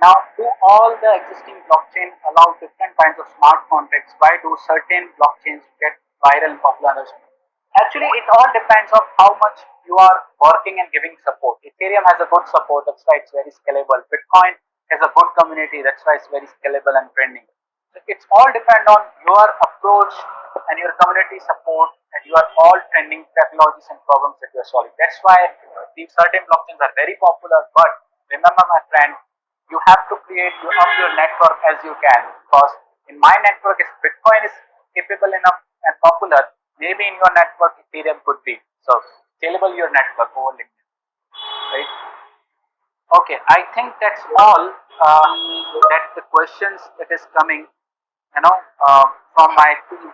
Now, do all the existing blockchain allow different kinds of smart contracts? Why do certain blockchains get viral and popular? Others? Actually, it all depends on how much you are working and giving support. Ethereum has a good support, that's why it's very scalable. Bitcoin has a good community, that's why it's very scalable and trending. So it's all depend on your approach and your community support and your all trending technologies and problems that you are solving. That's why these certain blockchains are very popular. But remember, my friend, you have to create your network as you can, because in my network, if Bitcoin is capable enough and popular, maybe in your network Ethereum could be. So scalable your network over LinkedIn, right? Okay, I think that's all. That the questions that is coming, from my team.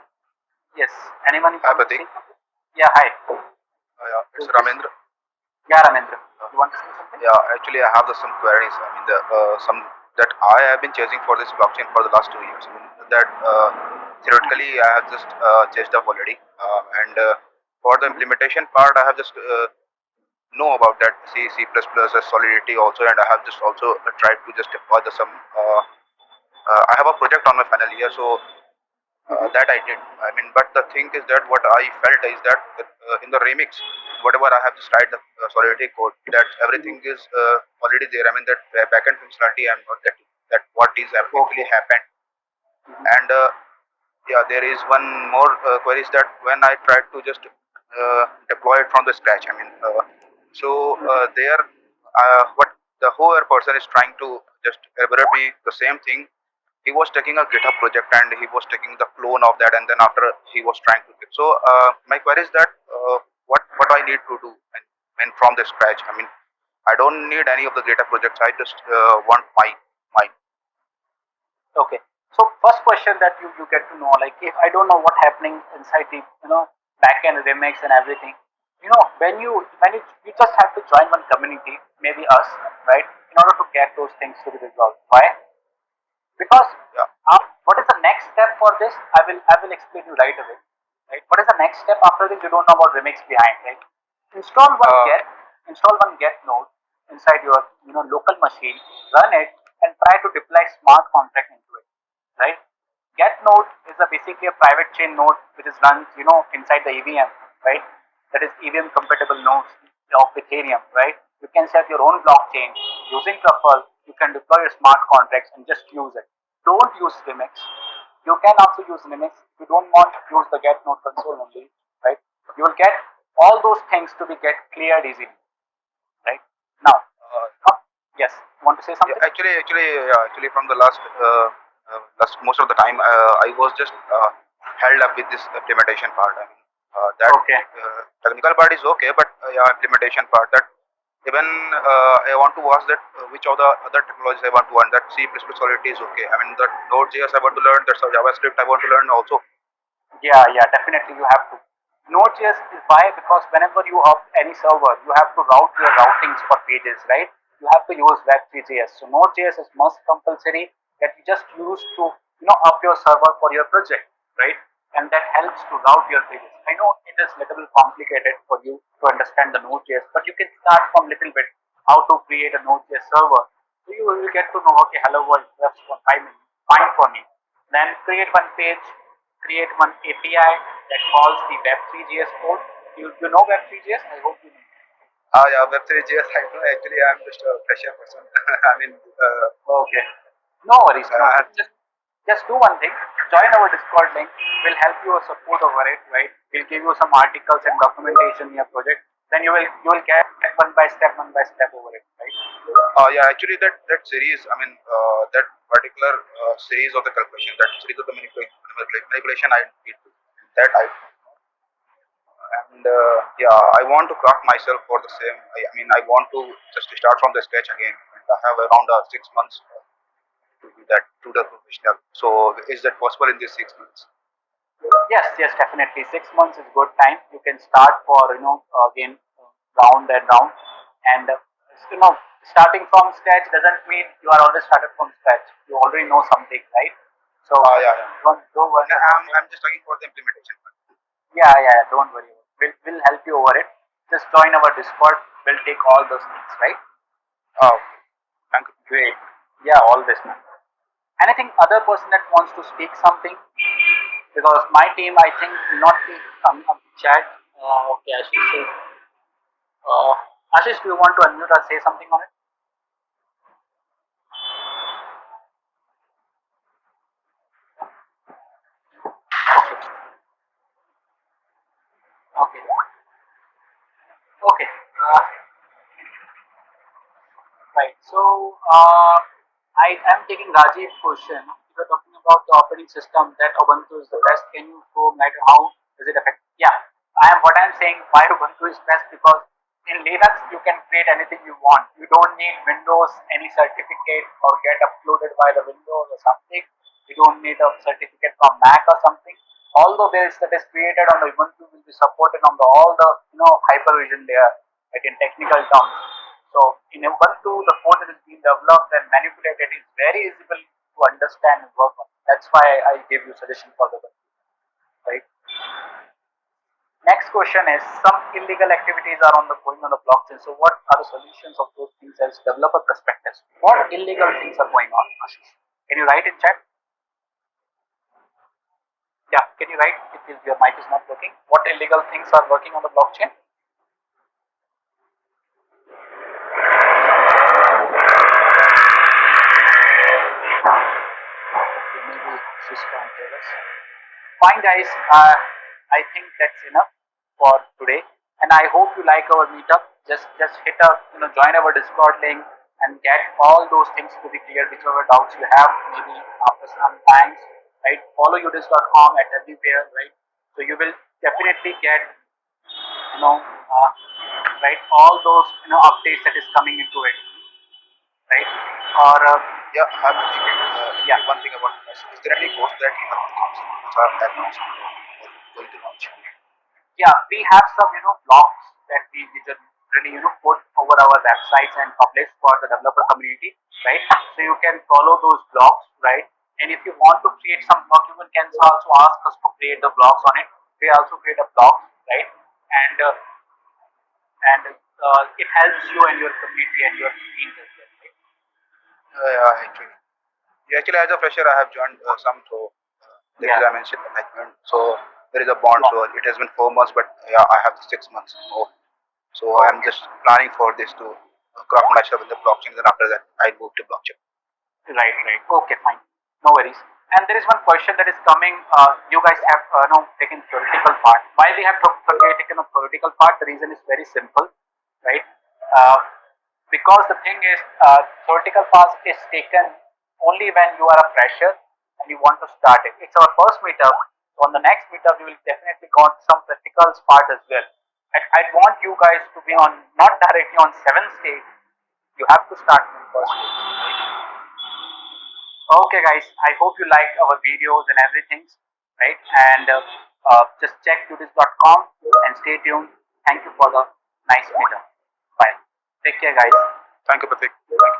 Yes, anyone Hi, want to Pratik. say something? Yeah, hi. Yeah, it's Ramendra. Yeah, Ramendra, you want to say something? Yeah, actually, I have some queries. I mean, some that I have been chasing for this blockchain for the last 2 years. I mean, that theoretically I have just chased up already, and for the implementation part, I have just know about that C++, Solidity also, and I have just also tried to just deploy the some. I have a project on my final year, so Mm-hmm. that I did. I mean, but the thing is that what I felt is that in the remix, whatever I have just tried the Solidity code, that everything is already there. I mean, that backend functionality I'm not getting. That what is actually Okay. happened. Mm-hmm. And yeah, there is one more query is that when I tried to just deploy it from the scratch, I mean, there, what the whole person is trying to just elaborate me the same thing. He was taking a GitHub project and he was taking the clone of that, and then after he was trying to get. So my query is that what I need to do and from the scratch. I mean, I don't need any of the GitHub projects. I just want my. Okay. So first question that you get to know, like if I don't know what happening inside the backend remix and everything, you just have to join one community, maybe us, right, in order to get those things to be resolved. Why? Because Yeah. what is the next step for this? I will explain you right away. Right? What is the next step after this? You don't know about remix behind, right? Install one Uh, get install one get node inside your local machine, run it, and try to deploy smart contract into it. Right? Get node is basically a private chain node which is run inside the EVM, right? That is EVM compatible nodes of Ethereum, right? You can set your own blockchain using Truffle. You can deploy your smart contracts and just use it. Don't use Remix. You can also use Remix. If you don't want to use the get node console only, right? You will get all those things to be get cleared easily, right? Now, uh, yes, want to say Yeah, something? actually, from the last most of the time, I was just held up with this implementation part. I mean, that Okay. technical part is okay, but yeah, implementation part. That even I want to ask that which of the other technologies I want to learn. That C++ Solidity is okay. I mean, that Node.js I want to learn. That's JavaScript I want to learn also. Yeah, definitely you have to. Node.js is why, because whenever you up any server, you have to route your routings for pages, right? You have to use Web3.js. So Node.js is most compulsory that you just use to up your server for your project, right? And that helps to route your pages. I know it is little bit complicated for you to understand the Node.js, but you can start from little bit how to create a Node.js server. So you will get to know, okay, hello world, that's what fine for me. Then create one page, create one API that calls the Web3.js code. You know Web3.js? I hope you know. Yeah, Web3.js. I know. Actually, I'm just a fresher person. I mean, Okay. No worries, no uh, worries. Just do one thing. Join our Discord link. We'll help you support over it, right? We'll give you some articles and documentation in your project. Then you will get one by step over it, right? Yeah, actually, that series, I mean, that particular series of the calculation, that series of the manipulation, I need to that and yeah, I want to craft myself for the same. I mean, I want to just start from the scratch again. And I have around 6 months to do that to the professional. So, is that possible in these 6 months? Yes, definitely. 6 months is good time. You can start for again round and round, and starting from scratch doesn't mean you are always started from scratch. You already know something, right? So Yeah, yeah. don't worry about I'm it. just looking for the implementation part. Yeah, don't worry about it. We'll help you over it. Just join our Discord. We'll take all those things, right? Oh, thank you. Great. Yeah, always, man. Anything other person that wants to speak something? Because my team, I think, will not be chat. Okay, Ashish says. Uh, Ashish, do you want to unmute or say something on it? Okay. Okay. Right. So I am taking Rajiv's question. You are talking about the operating system that Ubuntu is the best. Can you throw light on how does it affect? Yeah, I am. What I am saying, why Ubuntu is best, because in Linux you can create anything you want. You don't need Windows any certificate or get uploaded by the Windows or something. You don't need a certificate from Mac or something. All the builds that is created on the Ubuntu will be supported on the all the hypervision layer, like in technical terms. So in Ubuntu, the code that is being developed and manipulated is very easy to understand and work on. That's why I gave you suggestion for the Ubuntu, right? Next question is, some illegal activities are going on the blockchain. So what are the solutions of those things as developer perspectives? What illegal things are going on, Ashish? Can you write in chat? Yeah, can you write if your mic is not working? What illegal things are working on the blockchain? Okay, maybe she's can't hear us. Fine, guys. I think that's enough for today, and I hope you like our meetup. Just hit up, join our Discord link and get all those things to be clear. Whichever doubts you have, maybe after some times, right? Follow Yudiz.com at everywhere, right? So you will definitely get, right, all those updates that is coming into it, right? Or Yeah, I've been thinking yeah. one thing about this. Is there any course that you have which are announced or going to launch? Yeah, we have some blogs that we really put over our websites and publish for the developer community, right? So you can follow those blogs, right? And if you want to create some blog, you can also ask us to create the blogs on it. We also create a blog, right? And it helps you and your community and your teams as well, right? Yeah, actually. Yeah, actually, as a fresher, I have joined some. So there is Yeah. I mentioned I joined. So there is a bond. So it has been 4 months, but yeah, I have 6 months more. So I'm just planning for this to craft myself in the blockchain. Then after that, I move to blockchain. Right, right. Okay, fine. No worries. And there is one question that is coming. You guys have taken theoretical part. Why we have taken a theoretical part? The reason is very simple, right? Uh, because the thing is, theoretical part is taken only when you are a fresher and you want to start it. It's our first meetup. So on the next meetup, we will definitely go on some practical part as well. I'd want you guys to be on, not directly on 7th stage. You have to start from first stage. Okay, guys, I hope you liked our videos and everything, right? And just check yudiz.com and stay tuned. Thank you for the nice meetup. Bye. Take care, guys. Thank you, Pratik. Thank you.